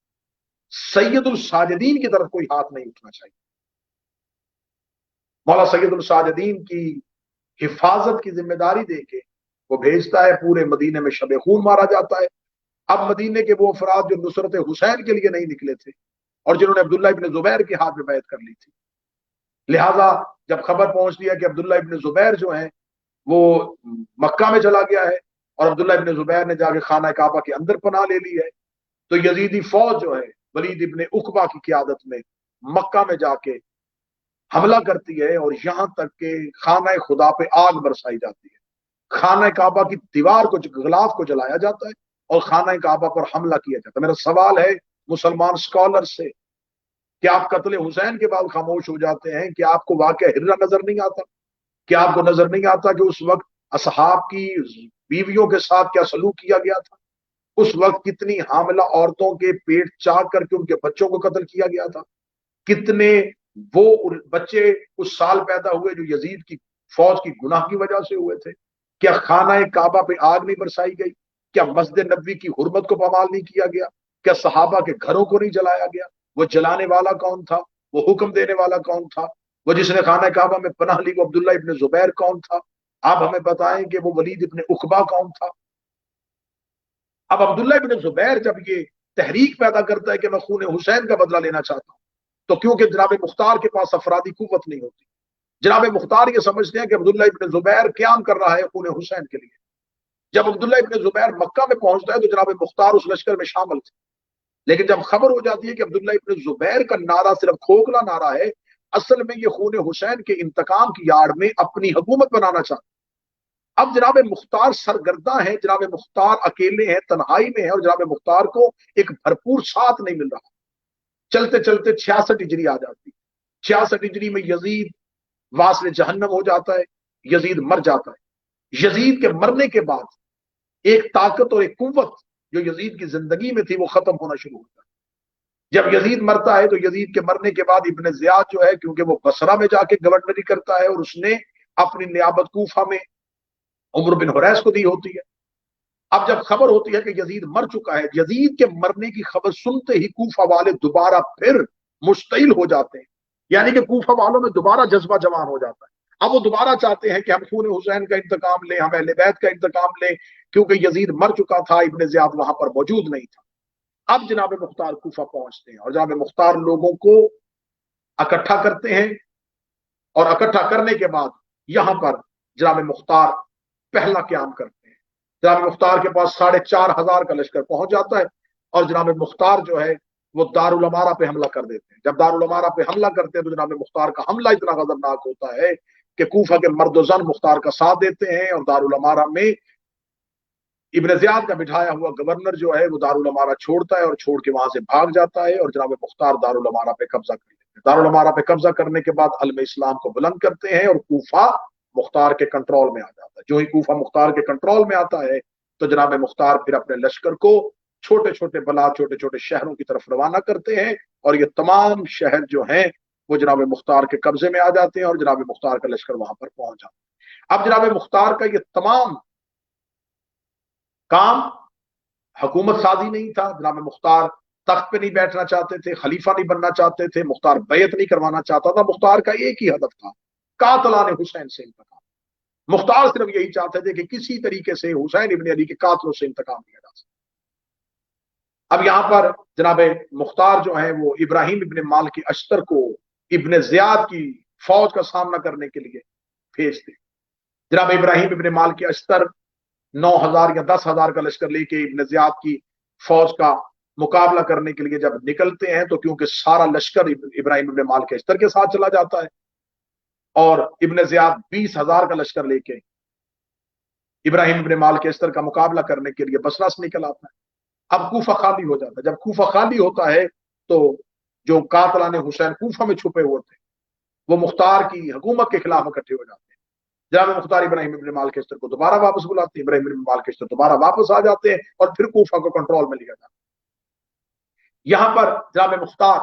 Speaker 1: سید الساجدین کی طرف کوئی ہاتھ نہیں اٹھنا چاہیے. मौला सैयदुल साजिदीन की हिफाजत की जिम्मेदारी दे के वो भेजता है। पूरे मदीने में शब खून मारा जाता है। अब मदीने के वो अफराद जो नुसरत हुसैन के लिए नहीं निकले थे और जिन्होंने अब्दुल्ला इब्न जुबैर के हाथ में बैत कर ली थी, लिहाजा जब खबर पहुंचती है कि अब्दुल्ला इब्न जुबैर जो है वो मक्का में चला गया है और अब्दुल्ला इब्न जुबैर ने जाके खाना काबा के अंदर पनाह ले ली है, तो यजीदी फौज जो है वलीद इब्न उकबा की क़ियादत में मक्का में जाके हमला करती है और यहां तक के खाना खुदा पे आग बरसाई जाती है। खाना काबा की दीवार को, गिलाफ को जलाया जाता है और खाना काबा पर हमला किया जाता है। मेरा सवाल है मुसलमान स्कॉलर से कि आप कत्ल हुसैन के बाद खामोश हो जाते हैं, कि आपको वाकया हिर्रा नजर नहीं आता? क्या आपको नजर नहीं आता कि उस वक्त असहाब की बीवियों के साथ क्या सलूक किया गया था? उस वक्त कितनी हामिला औरतों के पेट चाक करके उनके बच्चों को कत्ल किया गया था? कितने वो बच्चे उस साल पैदा हुए जो यजीद की फौज की गुनाह की वजह से हुए थे? क्या खाना काबा पे आग नहीं बरसाई गई? क्या मस्जिद नबवी की हुर्मत को पामाल नहीं किया गया? क्या सहाबा के घरों को नहीं जलाया गया? वो जलाने वाला कौन था? वो हुक्म देने वाला कौन था? वो जिसने खाना काबा में पनाह ली वो अब्दुल्ला इब्न जुबैर कौन था? आप हमें बताएं कि वो वलीद इब्न उकबा कौन था? अब अब्दुल्ला इब्न जुबैर जब ये तहरीक पैदा करता है कि मैं खून हुसैन का बदला लेना चाहता हूं, तो क्योंकि जनाब मुख्तार के पास अफरादी कुव्वत नहीं होती, जनाब मुख्तार ये समझते हैं कि अब्दुल्ला इब्न जुबैर क्याम कर रहा है खून हुसैन के लिए। जब अब्दुल्ला इब्न जुबैर मक्का में पहुंचता है तो जनाब मुख्तार उस लश्कर में शामिल थे, लेकिन जब खबर हो जाती है कि अब्दुल्ला इब्न जुबैर का नारा सिर्फ खोखला नारा है, असल में ये खून हुसैन के इंतकाम की आड़ में अपनी हुकूमत बनाना चाहते। अब जनाब मुख्तार सरगर्दा है, जनाब मुख्तार अकेले हैं, तन्हाई में है और जनाब मुख्तार को एक भरपूर साथ नहीं मिल रहा। चलते चलते 66 हिजरी आ जाती। 66 हिजरी में यजीद वास्ल जहन्नम हो जाता है, यजीद मर जाता है। यजीद के मरने के बाद एक ताकत और एक कुव्वत जो यजीद की जिंदगी में थी वो खत्म होना शुरू होता है। जब यजीद मरता है तो यजीद के मरने के बाद इब्न जियाद जो है, क्योंकि वो बसरा में जाके गवर्नरी करता है और उसने अपनी नियाबत कूफा में उमर बिन हुरैस को दी होती है। अब जब खबर होती है कि यजीद मर चुका है, यजीद के मरने की खबर सुनते ही कूफा वाले दोबारा फिर मुश्तिल हो जाते हैं, यानी कि कूफा वालों में दोबारा जज्बा जवान हो जाता है। अब वो दोबारा चाहते हैं कि हम खून हुसैन का इंतकाम लें, हम अहले बैत का इंतकाम लें, क्योंकि यजीद मर चुका था, इब्न जियाद वहां पर मौजूद नहीं था। अब जनाब मुख्तार कूफा पहुंचते हैं और जनाब मुख्तार लोगों को इकट्ठा करते हैं और इकट्ठा करने के बाद यहां पर जनाब मुख्तार पहला क्याम करते हैं। जनाब मुख्तार के पास 4,500 का लश्कर पहुंच जाता है और जनाब मुख्तार जो है वो दारुल अमारा पे हमला कर देते हैं। जब दारुल अमारा पे हमला करते हैं तो जनाब मुख्तार का हमला इतना खतरनाक होता है कि कूफा के मर्द जन मुख्तार का साथ देते हैं और दारुल अमारा में इब्न जियाद का बिठाया हुआ गवर्नर जो है वो दारुल अमारा छोड़ता है और छोड़ के वहां से भाग जाता है और जनाब मुख्तार दारुल अमारा पे कब्जा कर लेते हैं। दारुल अमारा पे कब्जा करने के बाद अलम इस्लाम को बुलंद करते हैं और कूफा मुख्तार के कंट्रोल में आ जाता है। जो ही कूफा मुख्तार के कंट्रोल में आता है तो जनाब मुख्तार फिर अपने लश्कर को छोटे छोटे बला छोटे छोटे शहरों की तरफ रवाना करते हैं और ये तमाम शहर जो हैं वो जनाब मुख्तार के कब्जे में आ जाते हैं और जनाब मुख्तार का लश्कर वहां पर पहुंच जाता है। अब जनाब मुख्तार का ये तमाम काम हुकूमत साजी नहीं था। जनाब मुख्तार तख्त पे नहीं बैठना चाहते थे, खलीफा नहीं बनना चाहते थे, मुख्तार बैत नहीं करवाना चाहता था। मुख्तार का एक ही हदफ था, कातलाने हुसैन से इंतकाम। मुख्तार सिर्फ यही चाहते थे कि किसी तरीके से हुसैन इब्न अली के कातलों से इंतकाम लिया जा सके। अब यहां पर जनाब मुख्तार जो है वो इब्राहिम इब्न माल की अश्तर को इब्न जियाद की फौज का सामना करने के लिए भेजते। जनाब इब्राहिम इब्न माल की अश्तर 9,000 या 10,000 का लश्कर लेके इब्न जियाद की फौज का मुकाबला करने के लिए जब निकलते हैं तो क्योंकि सारा लश्कर इब्राहिम इब्न माल के अश्तर के साथ चला जाता है और इब्न जियाद 20,000 का लश्कर लेके इब्राहिम इब्न माल के अश्तर का मुकाबला करने के लिए बसरा से निकल आता है। अब कूफा खाली हो जाता है। जब कूफा खाली होता है तो जो कातलाने हुसैन कूफा में छुपे हुए थे वो मुख्तार की हुकूमत के खिलाफ इकट्ठे हो जाते हैं। जनाब मुख्तार इब्राहिम इब्न माल के अश्तर को दोबारा वापस बुलाते हैं, इब्राहिम इब्न माल के अश्तर दोबारा वापस आ जाते हैं और फिर कूफा को कंट्रोल में लिया जाता है। यहां पर जनाब मुख्तार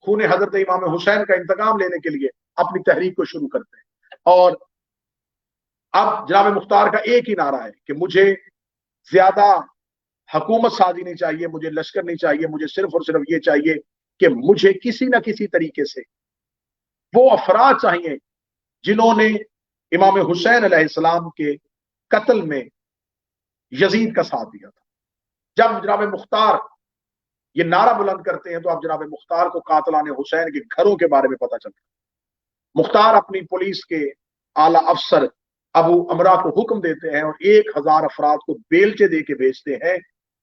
Speaker 1: खून हजरत इमाम हुसैन का इंतकाम लेने के लिए अपनी तहरीक को शुरू करते हैं और अब जनाब मुख्तार का एक ही नारा है कि मुझे ज्यादा हुकूमत साजी नहीं चाहिए, मुझे लश्कर नहीं चाहिए, मुझे सिर्फ और सिर्फ ये चाहिए कि मुझे किसी ना किसी तरीके से वो अफराद चाहिए जिन्होंने इमाम हुसैन अलैहिस्सलाम के कत्ल में यजीद का साथ दिया था। जब जनाब मुख्तार ये नारा बुलंद करते हैं तो अब जनाब मुख्तार को कातलान हुसैन के घरों के बारे में पता चलता है। मुख्तार अपनी पुलिस के आला अफसर अबू अमरा को हुक्म देते हैं और 1000 अफराद को बेलचे दे के भेजते हैं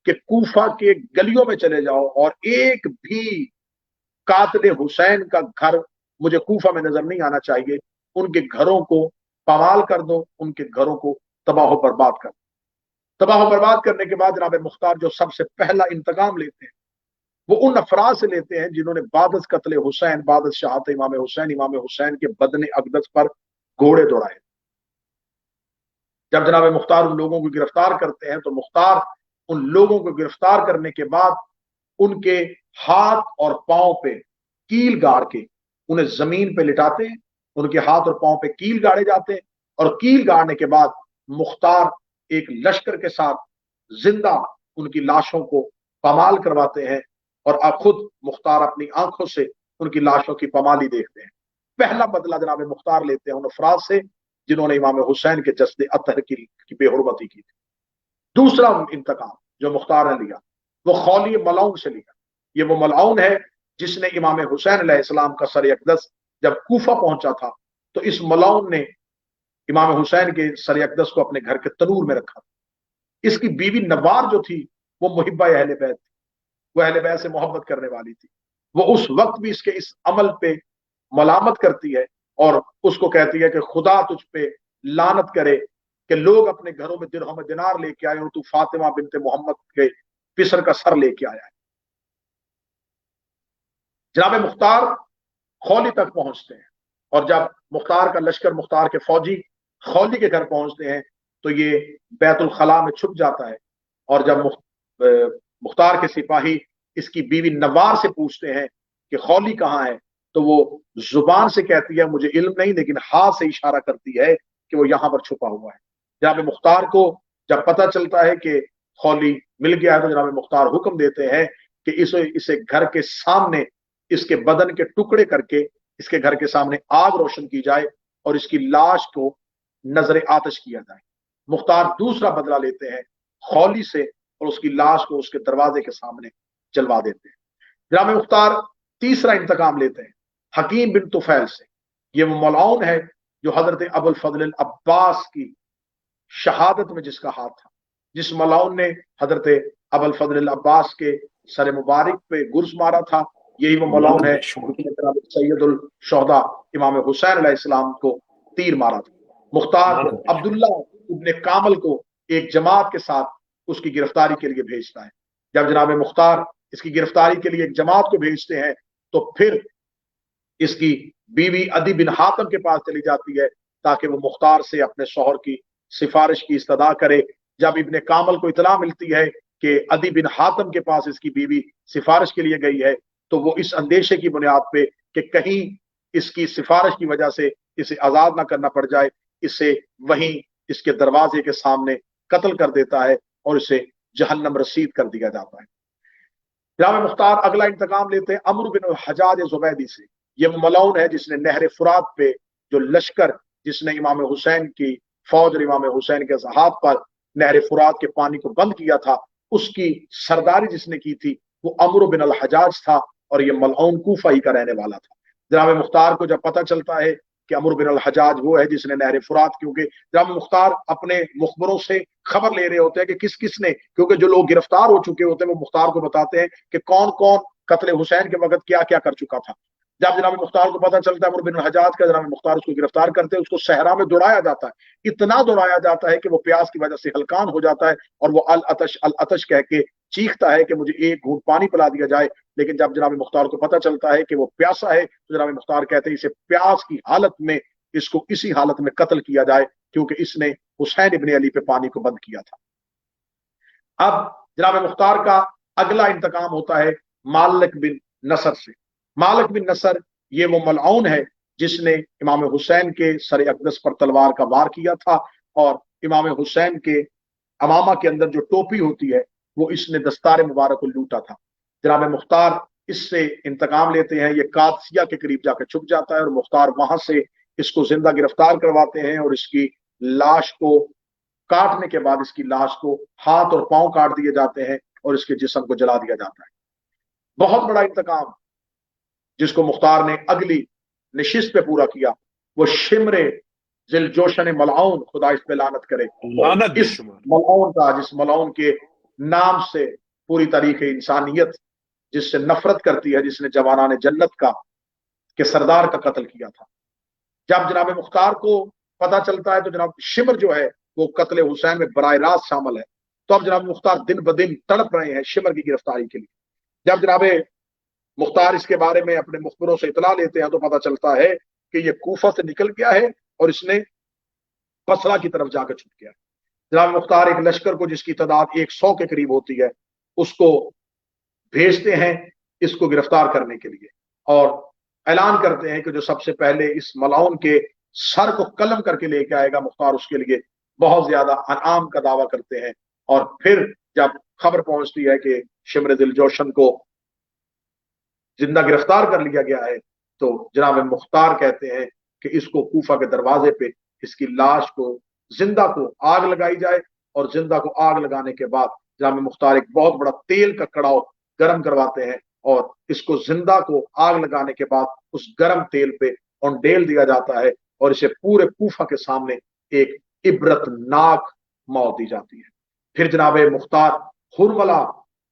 Speaker 1: कि कूफा के गलियों में चले जाओ और एक भी कातिल हुसैन का घर मुझे कूफा में नजर नहीं आना चाहिए। उनके घरों को पामाल कर दो, उनके घरों को तबाह बर्बाद कर दो। तबाह बर्बाद करने के बाद जनाब मुख्तार जो सबसे पहला इंतकाम लेते हैं वो उन अफराद से लेते हैं जिन्होंने बादस कत्ल हुसैन, बादस शहादत इमाम हुसैन के बदन अकदस पर घोड़े दौड़ाए। जब जनाब मुख्तार उन लोगों को गिरफ्तार करते हैं तो मुख्तार उन लोगों को गिरफ्तार करने के बाद उनके हाथ और पांव पे कील गाड़ के उन्हें जमीन पे लिटाते हैं। उनके हाथ और पांव पे कील गाड़े जाते हैं और कील गाड़ने के बाद मुख्तार एक लश्कर के साथ जिंदा उनकी लाशों को पामाल करवाते हैं और अब खुद मुख्तार अपनी आंखों से उनकी लाशों की पामाली देखते हैं। पहला बदला जनाब मुख्तार लेते हैं उन अफराद से जिन्होंने इमाम हुसैन के जस्द अतहर की बेहुरमती की थी। दूसरा इंतकाम जो मुख्तार ने लिया वो खौली मलाउन से लिया। ये वो मलाउन है जिसने इमाम हुसैन अलैहिस्सलाम का सर अक़दस जब कूफा पहुंचा था तो इस मलाउन ने इमाम हुसैन के सर अक़दस को अपने घर के तनूर में रखा। इसकी बीवी नवार जो थी वो मुहिब्बा अहले बैत थी, वो अहले बैत से मोहब्बत करने वाली थी। वो उस वक्त भी इसके इस अमल पे मलामत करती है और उसको कहती है कि खुदा तुझ पे लानत करे कि लोग अपने घरों में दिरहम दिनार लेके आए और तू फातिमा बिनते मोहम्मद के पिसर का सर लेके आया है। जनाब मुख्तार खौली तक पहुंचते हैं और जब मुख्तार का लश्कर, मुख्तार के फौजी खौली के घर पहुंचते हैं तो ये बैतुल खला में छुप जाता है। और जब मुख्तार के सिपाही इसकी बीवी नवार से पूछते हैं कि खौली कहाँ है तो वो जुबान से कहती है मुझे इल्म नहीं, लेकिन हाथ से इशारा करती है कि वो यहां पर छुपा हुआ है। जनाब मुख्तार को जब पता चलता है कि खौली मिल गया है तो जनाब मुख्तार हुक्म देते हैं कि इसे घर के सामने इसके बदन के टुकड़े करके इसके घर के सामने आग रोशन की जाए और इसकी लाश को नजर आतिश किया जाए। मुख्तार दूसरा बदला लेते हैं खौली से और उसकी लाश को उसके दरवाजे के सामने जलवा देते हैं। जनाब मुख्तार तीसरा इंतकाम लेते हैं हकीम बिन तुफैल से। ये वो मौलाउन है जो हजरत अबुल फजल अब्बास की शहादत में जिसका हाथ था, जिस मौलाउन ने हजरत अबुल फजल अब्बास के सर मुबारक पे गुर्ज मारा था। यही वो मौलाउन है सैयदुल शोहदा इमाम हुसैन अलैहिस्सलाम को तीर मारा था। मुख्तार अब्दुल्ला इब्ने कामल को एक जमात के साथ उसकी गिरफ्तारी के लिए भेजता है। जब जनाब मुख्तार इसकी गिरफ्तारी के लिए एक जमात को भेजते हैं तो फिर इसकी बीवी अदी बिन हातम के पास चली जाती है ताकि वो मुख्तार से अपने शौहर की सिफारिश की इस्तदा करे। जब इब्ने कामल को इतला मिलती है कि अदी बिन हातम के पास इसकी बीवी सिफारिश के लिए गई है तो वो इस अंदेशे की बुनियाद पे कि कहीं इसकी सिफारिश की वजह से इसे आजाद ना करना पड़ जाए, इसे वहीं इसके दरवाजे के सामने कत्ल कर देता है और इसे जहन्नम रसीद कर दिया जाता है। जनाब मुख्तार अगला इंतकाम लेते हैं अमर बिन हजाज जुबैदी से। ये मलाउन है जिसने नहर फुरात पे जो लश्कर जिसने इमाम हुसैन की फौज और इमाम हुसैन के हाथ पर नहर फुरात के पानी को बंद किया था, उसकी सरदारी जिसने की थी वो अमर बिन अल हजाज था और ये मलऊन कूफा ही का रहने वाला था। जनाब मुख्तार को जब पता चलता है कि अमर बिन अल हजाज वो है जिसने नहर फुरात, क्योंकि जनाब मुख्तार अपने मुखबरों से खबर ले रहे होते हैं कि किस किस ने, क्योंकि जो लोग गिरफ्तार हो चुके होते हैं वो मुख्तार को बताते हैं कि कौन कौन कत्ले हुसैन के वक्त क्या क्या कर चुका था। जब जनाब मुख्तार को पता चलता है अमर बिन हजाज का, जनाब मुख्तार उसको गिरफ्तार करते हैं, उसको सहरा में दौड़ाया जाता है। इतना दौड़ाया जाता है कि वो प्यास की वजह से हलकान हो जाता है और वो अल अतश कह के चीखता है कि मुझे एक घूंट पानी पिला दिया जाए। लेकिन जब जनाब मुख्तार को पता चलता है कि वो प्यासा है तो जनाब मुख्तार कहते हैं इसे प्यास की हालत में इसको इसी हालत में कत्ल किया जाए क्योंकि इसने हुसैन इब्ने अली पे पानी को बंद किया था। अब जनाब मुख्तार का अगला इंतकाम होता है मालिक बिन नसर से। मालिक बिन नसर ये वो मलऊन है जिसने इमाम हुसैन के सर अक़दस पर तलवार का वार किया था और इमाम हुसैन के अमामा के अंदर जो टोपी होती है वो इसने दस्तार मुबारक को लूटा था। जनाब मुख्तार इससे इंतकाम लेते हैं। ये कादसिया के करीब जाकर छुप जाता है और मुख्तार वहां से इसको जिंदा गिरफ्तार करवाते हैं और इसकी लाश को काटने के बाद इसकी लाश को हाथ और पांव काट दिए जाते हैं और इसके जिस्म को जला दिया जाता है। बहुत बड़ा इंतकाम जिसको मुख्तार ने अगली नशिस्त पे पूरा किया, वो शिमरे जिल जोशन मलाउन, खुदा इस पे लानत करे,
Speaker 2: लानत
Speaker 1: इस
Speaker 2: बेशुमार।
Speaker 1: मलाउन का, जिस मलाउन के नाम से पूरी तारीख इंसानियत जिससे नफरत करती है, जिसने जवानाने जन्नत का के सरदार का कत्ल किया था। जब जनाब मुख्तार को पता चलता है तो जनाब शिमर जो है वो कत्ल हुसैन में बराह रास्त शामिल है। तो अब जनाब मुख्तार दिन ब दिन तड़प रहे हैं शिमर की गिरफ्तारी के लिए। जब जनाब मुख्तार इसके बारे में अपने मुखबरों से इतला लेते हैं तो पता चलता है कि ये कूफा से निकल गया है और इसने बसरा की तरफ जाकर छुप गया। जनाब मुख्तार एक लश्कर को जिसकी तादाद 100 के करीब होती है उसको भेजते हैं इसको गिरफ्तार करने के लिए, और ऐलान करते हैं कि जो सबसे पहले इस मलाउन के सर को कलम करके लेके आएगा मुख्तार उसके लिए बहुत ज्यादा अनाम का दावा करते हैं। और फिर जब खबर पहुंचती है कि शिमर दिल जोशन को जिंदा गिरफ्तार कर लिया गया है तो जनाब मुख्तार कहते हैं कि इसको कूफा के दरवाजे पे इसकी लाश को जिंदा को आग लगाई जाए, और जिंदा को आग लगाने के बाद जनाब मुख्तार एक बहुत बड़ा तेल का कड़ाव गर्म करवाते हैं और इसको जिंदा को आग लगाने के बाद उस गर्म तेल पे उंडेल दिया जाता है और इसे पूरे कूफा के सामने एक इबरतनाक मौत दी जाती है। फिर जनाब मुख्तार हुरमला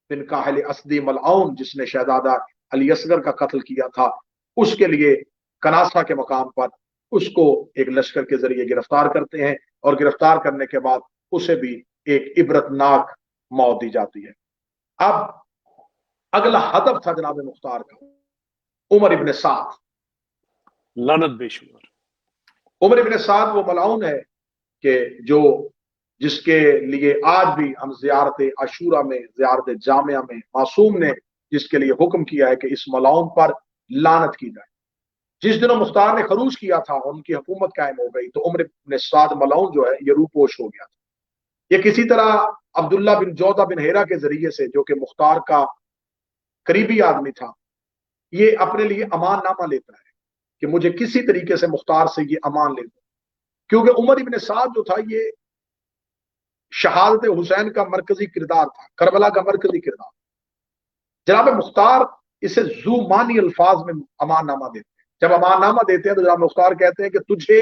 Speaker 1: बिन काहिल असदी मलआउन जिसने शहजादा अली असगर का कत्ल किया था उसके लिए कनासा के मकाम पर उसको एक लश्कर के जरिए गिरफ्तार करते हैं और गिरफ्तार करने के बाद उसे भी एक इबरतनाक मौत दी जाती है। अब अगला हदफ था जनाब मुख्तार का उमर इब्न साद।
Speaker 2: लानत बेशुमार।
Speaker 1: उमर इब्न साद वो मलाउन है कि जो जिसके लिए आज भी हम ज़ियारत अशूरा में, ज़ियारत जामिया में मासूम ने जिसके लिए हुक्म किया है कि इस मलाउन पर लानत की जाए। जिस दिन मुख्तार ने खरूज किया था उनकी हुकूमत कायम हो गई तो उमर इब्न साद मलाउन जो है ये रूपोश हो गया था। ये किसी तरह अब्दुल्ला बिन जौदा बिन हेरा के जरिए से, जो कि मुख्तार का करीबी आदमी था, ये अपने लिए अमान नामा लेता है कि मुझे किसी तरीके से मुख्तार से ये अमान ले दो, क्योंकि उमर इब्न साद जो था ये शहादत हुसैन का मरकजी किरदार था, करबला का मरकजी किरदार। जनाब मुख्तार इसे जुमानी अल्फाज में अमान नामा देते हैं। जब अमान नामा देते हैं तो जनाब मुख्तार कहते हैं कि तुझे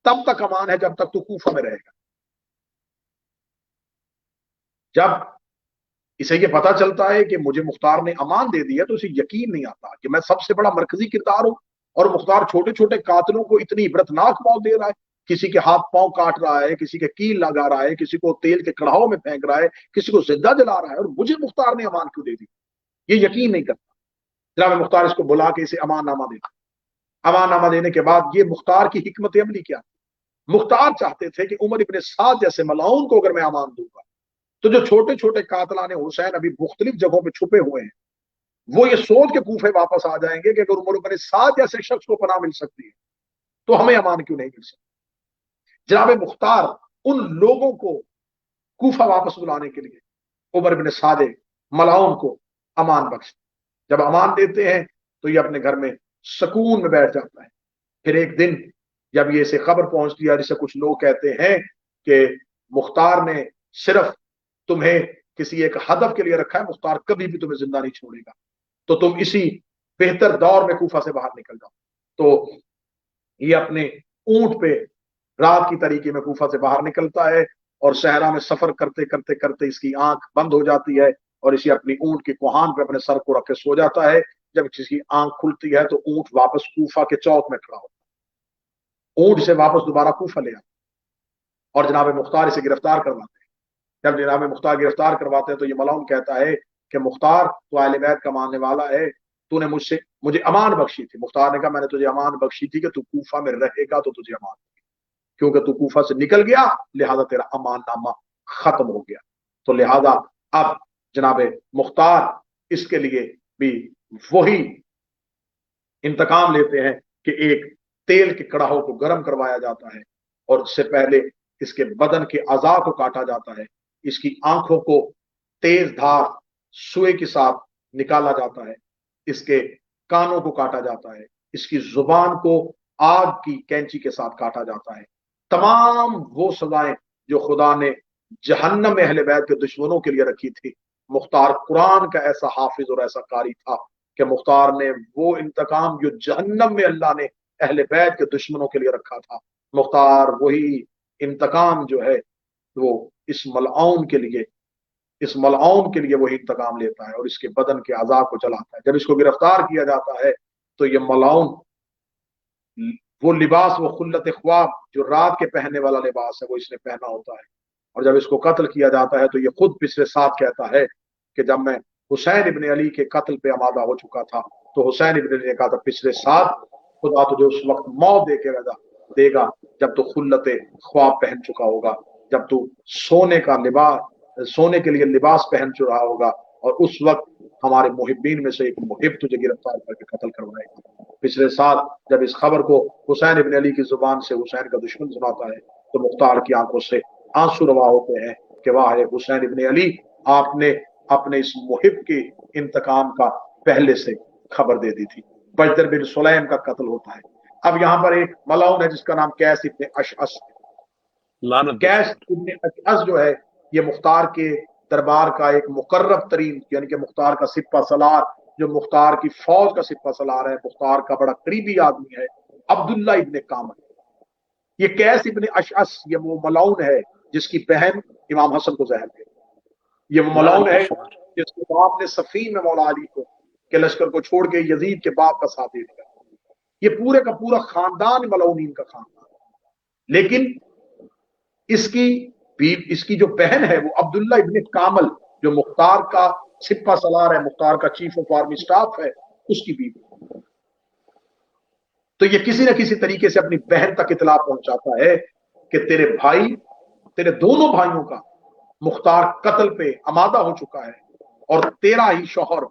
Speaker 1: तब तक अमान है जब तक तू कूफा में रहेगा। जब इसे ये पता चलता है कि मुझे मुख्तार ने अमान दे दिया तो इसे यकीन नहीं आता कि मैं सबसे बड़ा मरकजी किरदार हूं और मुख्तार छोटे छोटे कातिलों को इतनी इबरतनाक मौत दे रहा है, किसी के हाथ पांव काट रहा है, किसी के कील लगा रहा है, किसी को तेल के कड़ाहों में फेंक रहा है, किसी को जिंदा जला रहा है, और मुझे मुख्तार ने अमान क्यों दे दी, ये यकीन नहीं करता। जनाब मुख्तार इसको बुला के इसे अमान नामा देता। अमान नामा देने के बाद ये मुख्तार की हिकमत अमली क्या, मुख्तार चाहते थे कि उमर इब्न साद जैसे मलाउन को अगर मैं अमान दूंगा तो जो छोटे छोटे कातलाने हुसैन अभी मुख्तलिफ जगहों पे छुपे हुए हैं वो ये सोच के कूफे वापस आ जाएंगे कि अगर उमर इब्न साद जैसे शख्स को पनाह मिल सकती है तो हमें अमान क्यों नहीं मिल सकती। जनाब मुख्तार उन लोगों को कूफा वापस बुलाने के लिए उमर इब्न साद मलाउन को अमान बख्श, जब अमान देते हैं तो ये अपने घर में सुकून में बैठ जाता है। फिर एक दिन जब ये इसे खबर पहुंचती है, जिसे कुछ लोग कहते हैं कि मुख्तार ने सिर्फ तुम्हें किसी एक हदफ के लिए रखा है, मुख्तार कभी भी तुम्हें जिंदा नहीं छोड़ेगा, तो तुम इसी बेहतर दौर में कूफा से बाहर निकल जाओ। तो ये अपने ऊंट पे रात की तरीके में कूफा से बाहर निकलता है और सहरा में सफर करते करते करते इसकी आंख बंद हो जाती है और इसे अपनी ऊंट के कोहान पे अपने सर को रख के सो जाता है। जब इसकी आंख खुलती है तो ऊंट वापस कूफा के चौक में खड़ा होता है। ऊंट से वापस दोबारा कूफा ले आता और जनाब मुख्तार इसे गिरफ्तार करवाते हैं। जब जनाब मुख्तार गिरफ्तार करवाते हैं तो ये मलाउन कहता है कि मुख्तार तो अहले बैत का मानने वाला है, तूने मुझे अमान बख्शी थी। मुख्तार ने कहा मैंने तुझे अमान बख्शी थी कि तू कूफा में रहेगा तो तुझे अमान, क्योंकि तू कूफा से निकल गया लिहाजा तेरा अमान नामा खत्म हो गया। तो लिहाजा अब जनाब मुख्तार इसके लिए भी वही इंतकाम लेते हैं कि एक तेल के कड़ाहों को गर्म करवाया जाता है और उससे पहले इसके बदन के अज़ा को काटा जाता है, इसकी आंखों को तेज धार सुए के साथ निकाला जाता है, इसके कानों को काटा जाता है, इसकी जुबान को आग की कैंची के साथ काटा जाता है। तमाम वो सजाएं जो खुदा ने जहन्नम में अहले बैत के दुश्मनों के लिए रखी थी, मुख्तार कुरान का ऐसा हाफिज और ऐसा कारी था कि मुख्तार ने वो इंतकाम जो जहन्नम में अल्लाह ने अहले बैत के दुश्मनों के लिए रखा था, मुख्तार वही इंतकाम जो है वो इस मलआउन के लिए, इस मलआउन के लिए वही इंतकाम लेता है और इसके बदन के अज़ाब को जलाता है। जब इसको गिरफ्तार किया जाता है तो ये मलआउन वो लिबास, वो खुल्लत ख्वाब जो रात के पहनने वाला लिबास है, वो इसने पहना होता है। और जब इसको कत्ल किया जाता है तो ये खुद पिछले साथ कहता है कि जब मैं हुसैन इब्न अली के कत्ल पे आमादा हो चुका था तो हुसैन इब्न अली ने कहा था, पिछले साथ खुदा तुझे उस वक्त मौत देगा जब तू खुल्लत ख्वाब पहन चुका होगा, जब तू सोने का लिबास, सोने के लिए लिबास पहन चुका होगा, और उस वक्त हमारे मुहिब्बीन में से एक मुहिब तुझे गिरफ्तार करके कत्ल करवाएगा। पिछले साल जब इस खबर को हुसैन इब्न अली की जुबान से हुसैन का दुश्मन सुनाता है तो मुख्तार की आंखों से आंसू रवा होते हैं कि वाह हुसैन इब्न अली, आपने अपने इस मुहिब के इंतकाम का पहले से खबर दे दी थी। बजदर बिन सुलैम का कत्ल होता है। अब यहाँ पर एक मलाउन है जिसका नाम कैस इब्न अशअस।
Speaker 2: लानत
Speaker 1: कैस
Speaker 2: बेशुमार।
Speaker 1: इब्न अशअस जो है ये मुख्तार के दरबार का एक मुकर्रब तरीन, यानी कि मुख्तार का सिपा सलार, जो मुख्तार की फौज का सिपा सलार है, मुख्तार का बड़ा करीबी आदमी है, अब्दुल्ला इब्न कामल। ये कैस इब्न अशअस ये वो मलाउन है जिसकी बहन इमाम हसन को जहर दे। ये वो
Speaker 2: लानत
Speaker 1: मलाउन है
Speaker 2: बेशुमार।
Speaker 1: जिसके बाप ने सफीन में मौला अली को के लश्कर को छोड़ के यजीद के बाप का साथ दे दिया। ये पूरे का पूरा खानदान मलाउनीन का खानदान। लेकिन इसकी इसकी जो बहन है वो अब्दुल्ला इब्न कामल, जो मुख्तार का सिपा सलार है, मुख्तार का चीफ ऑफ आर्मी स्टाफ है, उसकी बीवी। तो ये किसी न किसी तरीके से अपनी बहन तक इतला पहुंचाता है कि तेरे भाई, तेरे दोनों भाइयों का मुख्तार कत्ल पे आमादा हो चुका है और तेरा ही शौहर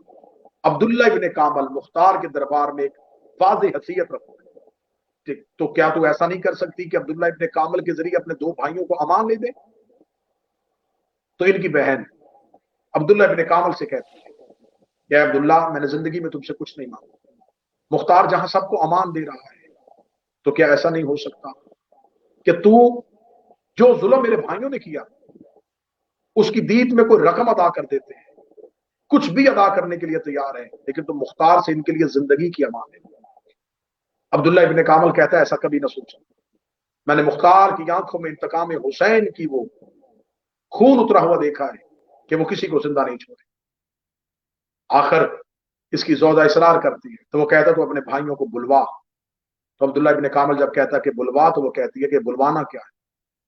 Speaker 1: अब्दुल्ला इब्न कामल मुख्तार के दरबार में एक वाज़ेह हैसियत रखता है। तो क्या तू ऐसा नहीं कर सकती कि अब्दुल्ला इब्न कामल के जरिए अपने दो भाइयों को अमान ले दे? तो इनकी बहन अब्दुल्ला इब्न कामल से कहती है कि अब्दुल्ला, मैंने जिंदगी में तुमसे कुछ नहीं मांगा, मुख्तार जहां सबको अमान दे रहा है, तो क्या ऐसा नहीं हो सकता कि तू जो जुल्म मेरे भाइयों ने किया उसकी दीद में कोई रकम अदा कर देते हैं, कुछ भी अदा करने के लिए तैयार है, लेकिन तुम मुख्तार से इनके लिए जिंदगी की अमान है। अब्दुल्ला इब्न कामल कहता है, ऐसा कभी ना सोचा। मैंने मुख्तार की आंखों में इंतकाम हुसैन की वो खून उतरा हुआ देखा है कि वो किसी को जिंदा नहीं छोड़े। आखिर इसकी ज़ौजा इसरार करती है तो वो कहता है तो अपने भाइयों को बुलवा। तो अब्दुल्ला इब्न कामल जब कहता है कि बुलवा, तो वो कहती है कि बुलवाना क्या है,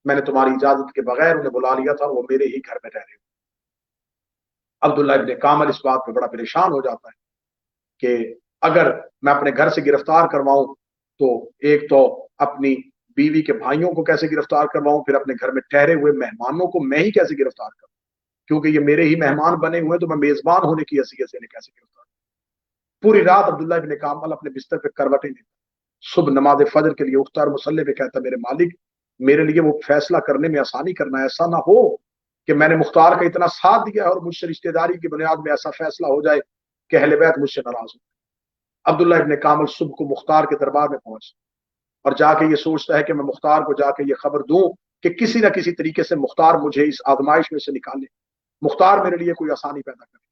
Speaker 1: मैंने तुम्हारी इजाजत के बगैर उन्हें बुला लिया था, वो मेरे ही घर में ठहरे। अब्दुल्ला इब्न कामल इस बात पे बड़ा परेशान हो जाता है कि अगर मैं अपने घर से गिरफ्तार करवाऊं तो एक तो अपनी बीवी के भाइयों को कैसे गिरफ्तार करवाऊं, फिर अपने घर में ठहरे हुए मेहमानों को मैं ही कैसे गिरफ्तार करूं, क्योंकि ये मेरे ही मेहमान बने हुए, तो मैं मेजबान होने की हैसियत से कैसे गिरफ्तार। पूरी रात अब्दुल्ला इब्न कामल अपने बिस्तर पे करवटें लेता, सुबह नमाज फजर के लिए उठता और मुसल्ले पे कहता, मेरे मालिक, मेरे लिए वो फैसला करने में आसानी करना, ऐसा ना हो कि मैंने मुख्तार का इतना साथ दिया और मुझसे रिश्तेदारी की बुनियाद में ऐसा फैसला हो जाए कि अहले बैत मुझसे नाराज हो। अब्दुल्ला इब्न कामल सुबह को मुख्तार के दरबार में पहुंच और जाके ये सोचता है कि मैं मुख्तार को जाके ये खबर दूं कि किसी ना किसी तरीके से मुख्तार मुझे इस आजमाइश में से निकाले, मुख्तार मेरे लिए कोई आसानी पैदा करे।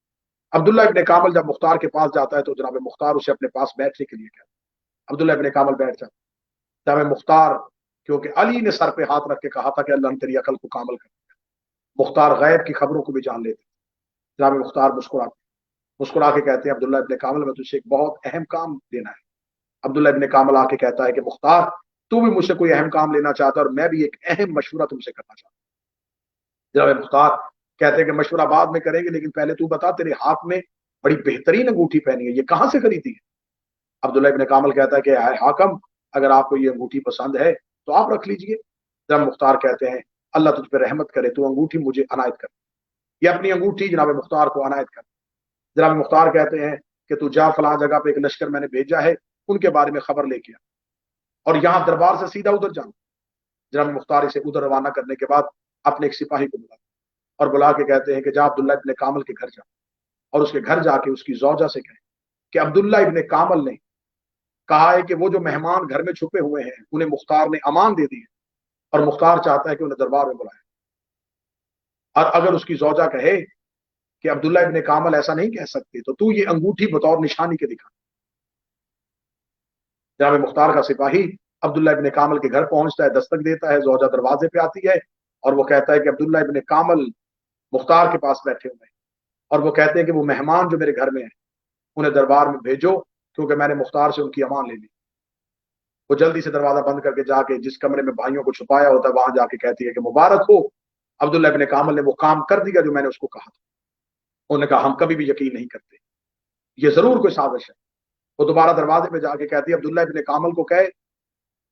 Speaker 1: अब्दुल्ला इब्न कामल जब मुख्तार के पास जाता है तो जनाब मुख्तार उसे अपने पास बैठने के लिए कहता है। अब्दुल्ला इब्न कामल बैठ जाता है। जनाब मुख्तार, क्योंकि अली ने सर पे हाथ रख के कहा था कि अल्लाह ने तेरी अकल को कामल कर दिया, मुख्तार गैब की खबरों को भी जान लेते। जनाब मुख्तार मुस्कुरा के कहते हैं, अब्दुल्ला इब्न कामल, मैं तुझसे एक बहुत अहम काम देना है। अब्दुल्ला इब्न कामल आके कहता है कि मुख्तार, तू भी मुझसे कोई अहम काम लेना चाहता है और मैं भी एक अहम मशवरा तुमसे करना चाहता हूं। जनाब मुख्तार कहते हैं कि मशवरा बाद में करेंगे, लेकिन पहले तू बता, तेरे हाथ में बड़ी बेहतरीन अंगूठी पहनी है, ये कहां से खरीदी है? अब्दुल्ला इब्न कामल कहता है कि हाकम, अगर आपको ये अंगूठी पसंद है तो आप रख लीजिए। जनाब मुख्तार कहते हैं, अल्लाह तुझ पर रहमत करे, तू अंगूठी मुझे अनायत कर। ये अपनी अंगूठी जनाब मुख्तार को अनायत कर। जनाब मुख्तार कहते हैं कि तू जा, फलां जगह पे एक लश्कर मैंने भेजा है, उनके बारे में खबर लेके आ, और यहां दरबार से सीधा उधर जाना। जनाब मुख्तार इसे उधर रवाना करने के बाद अपने एक सिपाही को बुला और बुला के कहते हैं कि जा अब्दुल्ला इब्न कामल के घर जा और उसके घर जाके उसकी जौजा से कहें कि अब्दुल्ला इब्न कामल ने کہا ہے کہ وہ جو مہمان گھر میں چھپے ہوئے ہیں انہیں مختار نے امان دے دی ہے اور مختار چاہتا ہے کہ انہیں دربار میں بلائے. اور اگر اس کی زوجہ کہے کہ عبداللہ ابن کامل ایسا نہیں کہہ سکتے تو یہ انگوٹھی بطور نشانی کے دکھا. جناب مختار کا سپاہی عبداللہ ابن کامل کے گھر پہنچتا ہے، دستک دیتا ہے، زوجہ دروازے پہ آتی ہے اور وہ کہتا ہے کہ عبداللہ ابن کامل مختار کے پاس بیٹھے ہوئے ہیں اور وہ کہتے ہیں کہ وہ مہمان جو میرے گھر میں ہیں انہیں دربار میں بھیجو کیونکہ میں نے مختار سے ان کی امان لے لی. وہ جلدی سے دروازہ بند کر کے جا کے جس کمرے میں بھائیوں کو چھپایا ہوتا ہے وہاں جا کے کہتی ہے کہ مبارک ہو، عبداللہ ابن کامل نے وہ کام کر دیا جو میں نے اس کو کہا تھا. انہوں نے کہا ہم کبھی بھی یقین نہیں کرتے، یہ ضرور کوئی سازش ہے. وہ دوبارہ دروازے پہ جا کے کہتی ہے عبداللہ ابن کامل کو کہے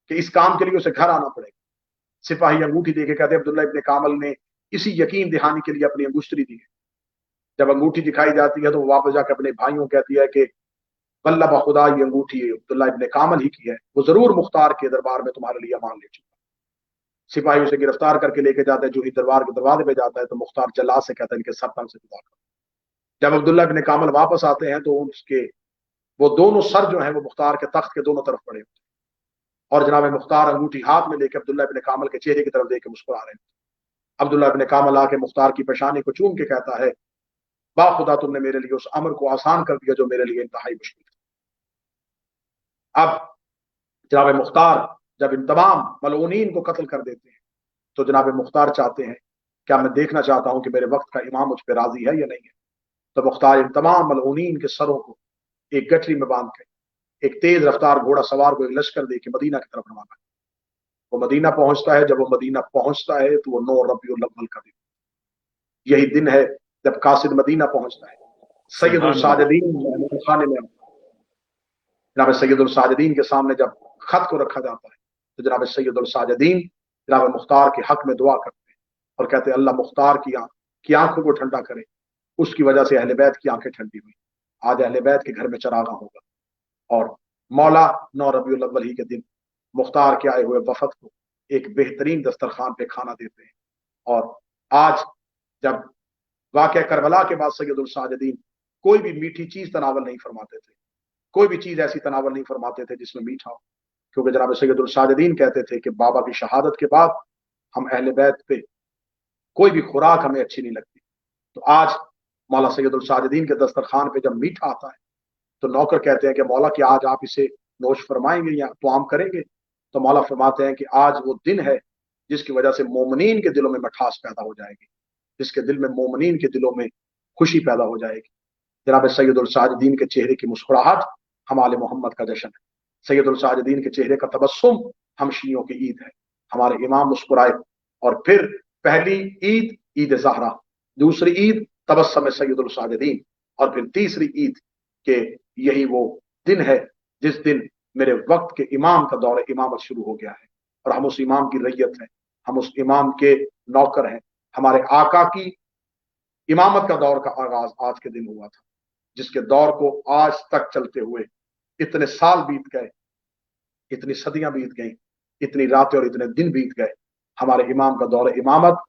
Speaker 1: کہ اس کام کے لیے اسے گھر آنا پڑے گا. سپاہی انگوٹھی دے کے کہتے ہیں عبداللہ ابن کامل نے اسی یقین دہانی کے لیے اپنی انگوشتری دی ہے. جب انگوٹھی دکھائی جاتی ہے تو وہ واپس جا کے اپنے بھائیوں کہتی ہے کہ واللہ بخدا یہ انگوٹھی عبداللہ ابن کامل ہی کی ہے، وہ ضرور مختار کے دربار میں تمہارے لیے امان لے چکا. سپاہی اسے گرفتار کر کے لے کے جاتا ہے، جو ہی دربار کے دروازے پہ جاتا ہے تو مختار جلا سے کہتا ہے ان کے سب تن سے جدا کر. جب عبداللہ ابن کامل واپس آتے ہیں تو اس کے وہ دونوں سر جو ہیں وہ مختار کے تخت کے دونوں طرف پڑے ہوتے ہیں اور جناب مختار انگوٹھی ہاتھ میں لے کے عبداللہ ابن کامل کے چہرے کی طرف دیکھ کے مسکرا رہے ہیں. عبداللہ ابن کامل آ کے مختار کی پیشانی کو چوم کے کہتا ہے با خدا تم نے میرے لیے اس امر کو آسان کر دیا جو میرے لیے انتہائی مشکل تھا. اب جناب مختار جب ان تمام ملعونین کو قتل کر دیتے ہیں تو جناب مختار چاہتے ہیں کیا میں دیکھنا چاہتا ہوں کہ میرے وقت کا امام مجھ پہ راضی ہے یا نہیں ہے. تو مختار ان تمام ملعونین کے سروں کو ایک گٹری میں باندھ کے ایک تیز رفتار گھوڑا سوار کو ایک لشکر دے کے مدینہ کی طرف روانہ ہے. وہ مدینہ پہنچتا ہے. جب وہ مدینہ پہنچتا ہے تو وہ 9 ربیع الاول کا دن، یہی دن ہے جب قاصد مدینہ پہنچتا ہے. سید
Speaker 2: سبحان اللہ.
Speaker 1: الساجدین خانے میں جناب سید الساجدین کے سامنے جب خط کو رکھا جاتا ہے تو جناب سید الساجدین جناب مختار کے حق میں دعا کرتے ہیں اور کہتے ہیں اللہ مختار کی آنکھوں کو ٹھنڈا کرے، اس کی وجہ سے اہل بیت کی آنکھیں ٹھنڈی ہوئی. آج اہل بیت کے گھر میں چراغاں ہوگا. اور مولا 9 ربیع الاول ہی کے دن مختار کے آئے ہوئے وفد کو ایک بہترین دسترخوان پہ کھانا دیتے ہیں. اور آج جب واقعہ کربلا کے بعد سید الساجدین کوئی بھی میٹھی چیز تناول نہیں فرماتے تھے، کوئی بھی چیز ایسی تناول نہیں فرماتے تھے جس میں میٹھا ہو، کیونکہ جناب سید الساجدین کہتے تھے کہ بابا کی شہادت کے بعد ہم اہل بیت پہ کوئی بھی خوراک ہمیں اچھی نہیں لگتی. تو آج مولا سید الساجدین کے دسترخوان پہ جب میٹھا آتا ہے تو نوکر کہتے ہیں کہ مولا کہ آج آپ اسے نوش فرمائیں گے یا طعام کریں گے. تو مولا فرماتے ہیں کہ آج وہ دن ہے جس کی وجہ سے مومنین کے دلوں میں مٹھاس پیدا ہو جائے گی، جس کے دل میں مومنین کے دلوں میں خوشی پیدا ہو جائے گی. جناب سید الساجدین کے چہرے کی مسکراہٹ ہم آل محمد کا جشن ہے. سید الساجدین کے چہرے کا تبسم ہم شیعوں کی عید ہے. ہمارے امام مسکرائے اور پھر پہلی عید عید زہرا، دوسری عید تبسم سید الساجدین، اور پھر تیسری عید کہ یہی وہ دن ہے جس دن میرے وقت کے امام کا دور امامت شروع ہو گیا ہے اور ہم اس امام کی ریت ہیں، ہم اس امام کے نوکر ہیں. ہمارے آقا کی امامت کا دور کا آغاز آج کے دن ہوا تھا، جس کے دور کو آج تک چلتے ہوئے اتنے سال بیت گئے، اتنی صدیاں بیت گئیں، اتنی راتیں اور اتنے دن بیت گئے. ہمارے امام کا دور امامت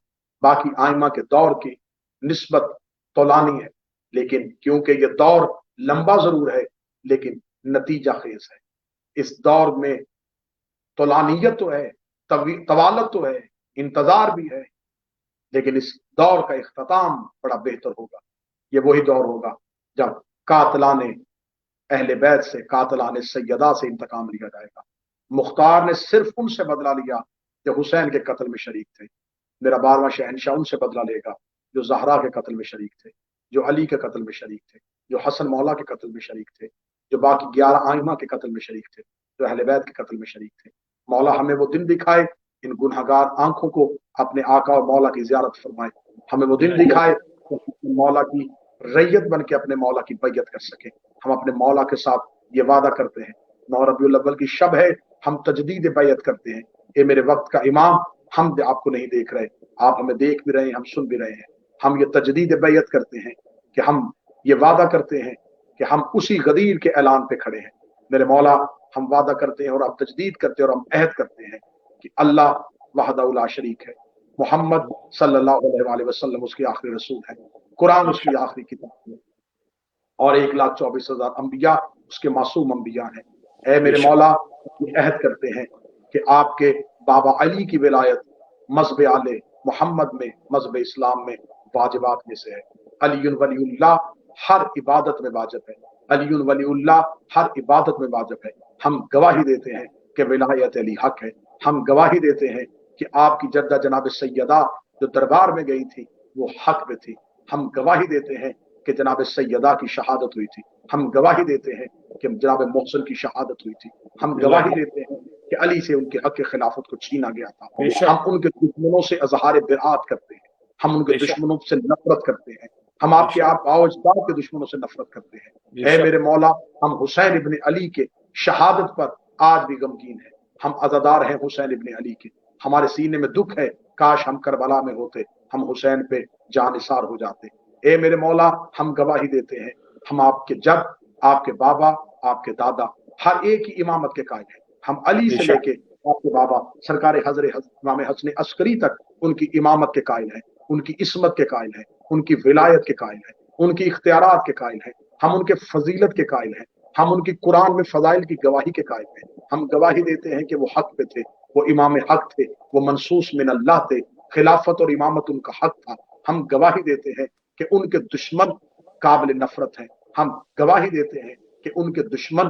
Speaker 1: باقی آئمہ کے دور کی نسبت طولانی ہے، لیکن کیونکہ یہ دور لمبا ضرور ہے لیکن نتیجہ خیز ہے. اس دور میں طولانیت تو ہے، طوالت تو ہے، انتظار بھی ہے، لیکن اس دور کا اختتام بڑا بہتر ہوگا. یہ وہی دور ہوگا جب قاتلان اہل بیت سے، قاتلان سیدہ سے انتقام لیا جائے گا. مختار نے صرف ان سے بدلہ لیا جو حسین کے قتل میں شریک تھے. میرا 12واں شہنشاہ ان سے بدلہ لے گا جو زہرا کے قتل میں شریک تھے، جو علی کے قتل میں شریک تھے، جو حسن مولا کے قتل میں شریک تھے، جو باقی 11 آئمہ کے قتل میں شریک تھے، جو اہل بیت کے قتل میں شریک تھے. مولا ہمیں وہ دن دکھائے، ان گنہگار آنکھوں کو اپنے آقا اور مولا کی زیارت فرمائے. ہمیں وہ دن دکھائے کہ مولا کی ریت بن کے اپنے مولا کی بیعت کر سکے. ہم اپنے مولا کے ساتھ یہ وعدہ کرتے ہیں، 9 ربیع الاول کی شب ہے، ہم تجدید بیعت کرتے ہیں. اے میرے وقت کا امام، ہم آپ کو نہیں دیکھ رہے، آپ ہمیں دیکھ بھی رہے ہیں، ہم سن بھی رہے ہیں. ہم یہ تجدید بیعت کرتے ہیں کہ ہم یہ وعدہ کرتے ہیں کہ ہم اسی غدیر کے اعلان پہ کھڑے ہیں. میرے مولا ہم وعدہ کرتے ہیں اور ہم تجدید کرتے ہیں اور ہم عہد کرتے ہیں کہ اللہ وحدہ لا شریک ہے، محمد صلی اللہ علیہ وآلہ وسلم اس کے آخری رسول ہے، قرآن اس کی آخری کتاب ہے، اور 1,24,000 انبیاء اس کے معصوم انبیاء ہیں. اے میرے مولا یہ عہد کرتے ہیں کہ آپ کے بابا علی کی ولایت مذہب آل محمد میں، مذہب اسلام میں واجبات میں سے ہے۔ علی ولی اللہ ہر عبادت میں واجب ہے، علی ولی اللہ ہر عبادت میں واجب ہے۔ ہم گواہی دیتے ہیں کہ ولایت علی حق ہے، ہم گواہی دیتے ہیں کہ آپ کی جدہ جناب سیدہ جو دربار میں گئی تھی وہ حق میں تھی، ہم گواہی دیتے ہیں کہ جناب سیدہ کی شہادت ہوئی تھی، ہم گواہی دیتے ہیں کہ جناب محسن کی شہادت ہوئی تھی، ہم گواہی دیتے ہیں کہ علی سے ان کے حق خلافت کو چھینا گیا تھا۔
Speaker 2: بے شک
Speaker 1: ہم ان کے دشمنوں سے اظہار برات کرتے ہیں، ہم ان کے
Speaker 2: بے شک
Speaker 1: دشمنوں سے نفرت کرتے ہیں، ہم آپ
Speaker 2: بے
Speaker 1: کے
Speaker 2: شک
Speaker 1: آپ باوجداد کے دشمنوں سے نفرت کرتے ہیں۔
Speaker 2: بے
Speaker 1: اے
Speaker 2: شک
Speaker 1: میرے مولا ہم حسین ابن علی کے شہادت پر آج بھی غمگین ہیں، ہم عزادار ہیں حسین ابن علی کے، ہمارے سینے میں دکھ ہے کاش ہم کربلا میں ہوتے، ہم حسین پہ جان نثار ہو جاتے۔ اے میرے مولا ہم گواہی دیتے ہیں ہم آپ کے جد، آپ کے بابا، آپ کے دادا ہر ایک کی امامت کے قائل ہیں، ہم علی
Speaker 2: بے
Speaker 1: سے لے
Speaker 2: شک
Speaker 1: کے آپ کے بابا سرکار حضرت امام حسن عسکری تک ان کی امامت کے قائل ہیں، ان کی عصمت کے قائل ہیں، ان کی ولایت کے قائل ہیں، ان کی اختیارات کے قائل ہیں، ہم ان کے فضیلت کے قائل ہیں، ہم ان کی قرآن میں فضائل کی گواہی کے قائل ہیں۔ ہم گواہی دیتے ہیں کہ وہ حق پہ تھے، وہ امام حق تھے، وہ منصوص من اللہ تھے، خلافت اور امامت ان کا حق تھا۔ ہم گواہی دیتے ہیں کہ ان کے دشمن قابل نفرت ہیں، ہم گواہی دیتے ہیں کہ ان کے دشمن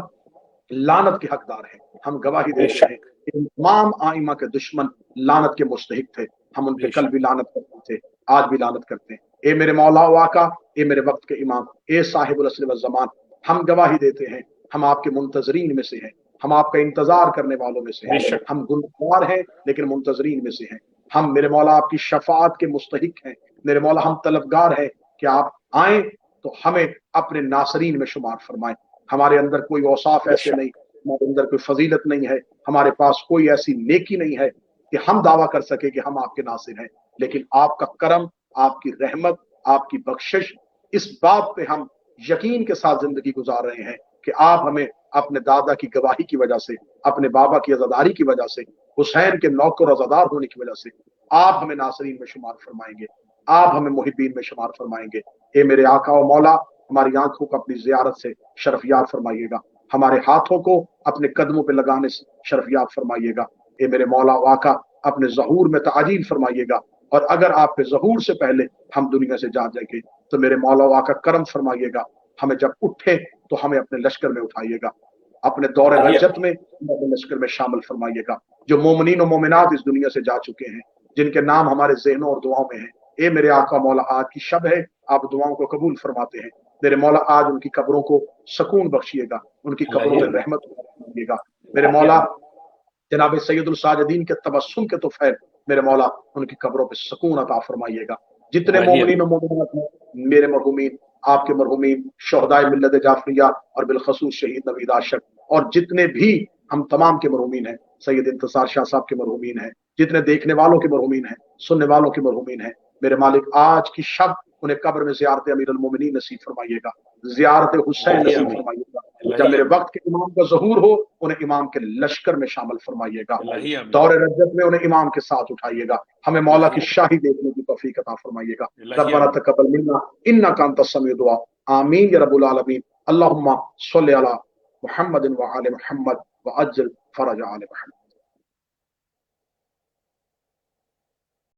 Speaker 1: لعنت کے حقدار ہیں، ہم گواہی
Speaker 2: بے
Speaker 1: دیتے ہیں
Speaker 2: شک
Speaker 1: کہ ان تمام آئمہ کے دشمن لعنت کے مستحق تھے، ہم ان پہ
Speaker 2: بے
Speaker 1: کل
Speaker 2: شک
Speaker 1: بھی لعنت کرتے تھے، آج بھی لعنت کرتے ہیں۔ اے میرے مولا و آقا، اے میرے وقت کے امام، اے صاحب العصر والزمان، ہم گواہی دیتے ہیں ہم آپ کے منتظرین میں سے ہیں، ہم آپ کا انتظار کرنے والوں میں سے
Speaker 2: بے
Speaker 1: ہیں،
Speaker 2: شک
Speaker 1: ہم گنہگار ہیں لیکن منتظرین میں سے ہیں، ہم میرے مولا آپ کی شفاعت کے مستحق ہیں، میرے مولا ہم طلبگار ہیں کہ آپ آئیں تو ہمیں اپنے ناصرین میں شمار فرمائیں۔ ہمارے اندر کوئی اوصاف
Speaker 2: بے
Speaker 1: ایسے
Speaker 2: شک
Speaker 1: نہیں، ہمارے اندر کوئی فضیلت نہیں ہے، ہمارے پاس کوئی ایسی نیکی نہیں ہے کہ ہم دعویٰ کر سکے کہ ہم آپ کے ناصر ہیں، لیکن آپ کا کرم، آپ کی رحمت، آپ کی بخشش، اس بات پہ ہم یقین کے ساتھ زندگی گزار رہے ہیں کہ آپ ہمیں اپنے دادا کی گواہی کی وجہ سے، اپنے بابا کی عزاداری کی وجہ سے، حسین کے نوکر و عزادار ہونے کی وجہ سے آپ ہمیں ناصرین میں شمار فرمائیں گے، آپ ہمیں محبین میں شمار فرمائیں گے۔ اے میرے آقا و مولا ہماری آنکھوں کو اپنی زیارت سے شرفیاب فرمائیے گا، ہمارے ہاتھوں کو اپنے قدموں پہ لگانے سے شرفیاب فرمائیے گا۔ اے میرے مولا و آقا اپنے ظہور میں تعجیل فرمائیے گا، اور اگر آپ کے ظہور سے پہلے ہم دنیا سے جا جائیں گے تو میرے مولا و آقا کرم فرمائیے گا، ہمیں جب اٹھے تو ہمیں اپنے لشکر میں اٹھائیے گا، اپنے دور
Speaker 2: الہی
Speaker 1: رجت
Speaker 2: آمین
Speaker 1: میں اپنے لشکر میں شامل فرمائیے گا۔ جو مومنین و مومنات اس دنیا سے جا چکے ہیں، جن کے نام ہمارے ذہنوں اور دعاؤں میں ہیں، اے میرے آقا مولا آج کی شب ہے، آپ دعاؤں کو قبول فرماتے ہیں، میرے مولا آج ان کی قبروں کو سکون بخشیے گا، ان کی قبروں
Speaker 2: الہی
Speaker 1: میں
Speaker 2: آمین
Speaker 1: رحمت فرمائیے گا۔ میرے
Speaker 2: الہی
Speaker 1: مولا
Speaker 2: آمین
Speaker 1: جناب سید الساجدین کے تبسم کے طفیل، میرے مولا ان کی قبروں پہ سکون عطا فرمائیے گا۔ جتنے
Speaker 2: الہی
Speaker 1: مومنین و
Speaker 2: آمین
Speaker 1: مومنات ہیں میرے مرحومین، آپ کے مرحومین شہدائے ملت جعفریہ اور بالخصوص شہید نوید عاشق، اور جتنے بھی ہم تمام کے مرحومین ہیں، سید انتصار شاہ صاحب کے مرحومین ہیں، جتنے دیکھنے والوں کے مرحومین ہیں، سننے والوں کے مرحومین ہیں، میرے مالک آج کی شب انہیں قبر میں زیارت امیر المومنین نصیب فرمائیے گا، زیارت حسین
Speaker 2: الہی
Speaker 1: نصیب
Speaker 2: آمین
Speaker 1: فرمائیے گا۔ جب
Speaker 2: الہی
Speaker 1: میرے
Speaker 2: آمین
Speaker 1: وقت کے امام کا ظہور ہو انہیں امام کے لشکر میں شامل فرمائیے گا،
Speaker 2: الہی آمین
Speaker 1: دور رجب میں انہیں امام کے ساتھ اٹھائیے گا، ہمیں مولا کی
Speaker 2: الہی آمین
Speaker 1: شاہی دیکھنے کی توفیق عطا فرمائیے گا۔
Speaker 2: الہی
Speaker 1: ربنا
Speaker 2: آمین
Speaker 1: تقبل منا انک انت السمیع الدعاء، آمین یا رب العالمین۔ اللہم صلی علی محمد وعلی محمد وعجل فرج آل محمد۔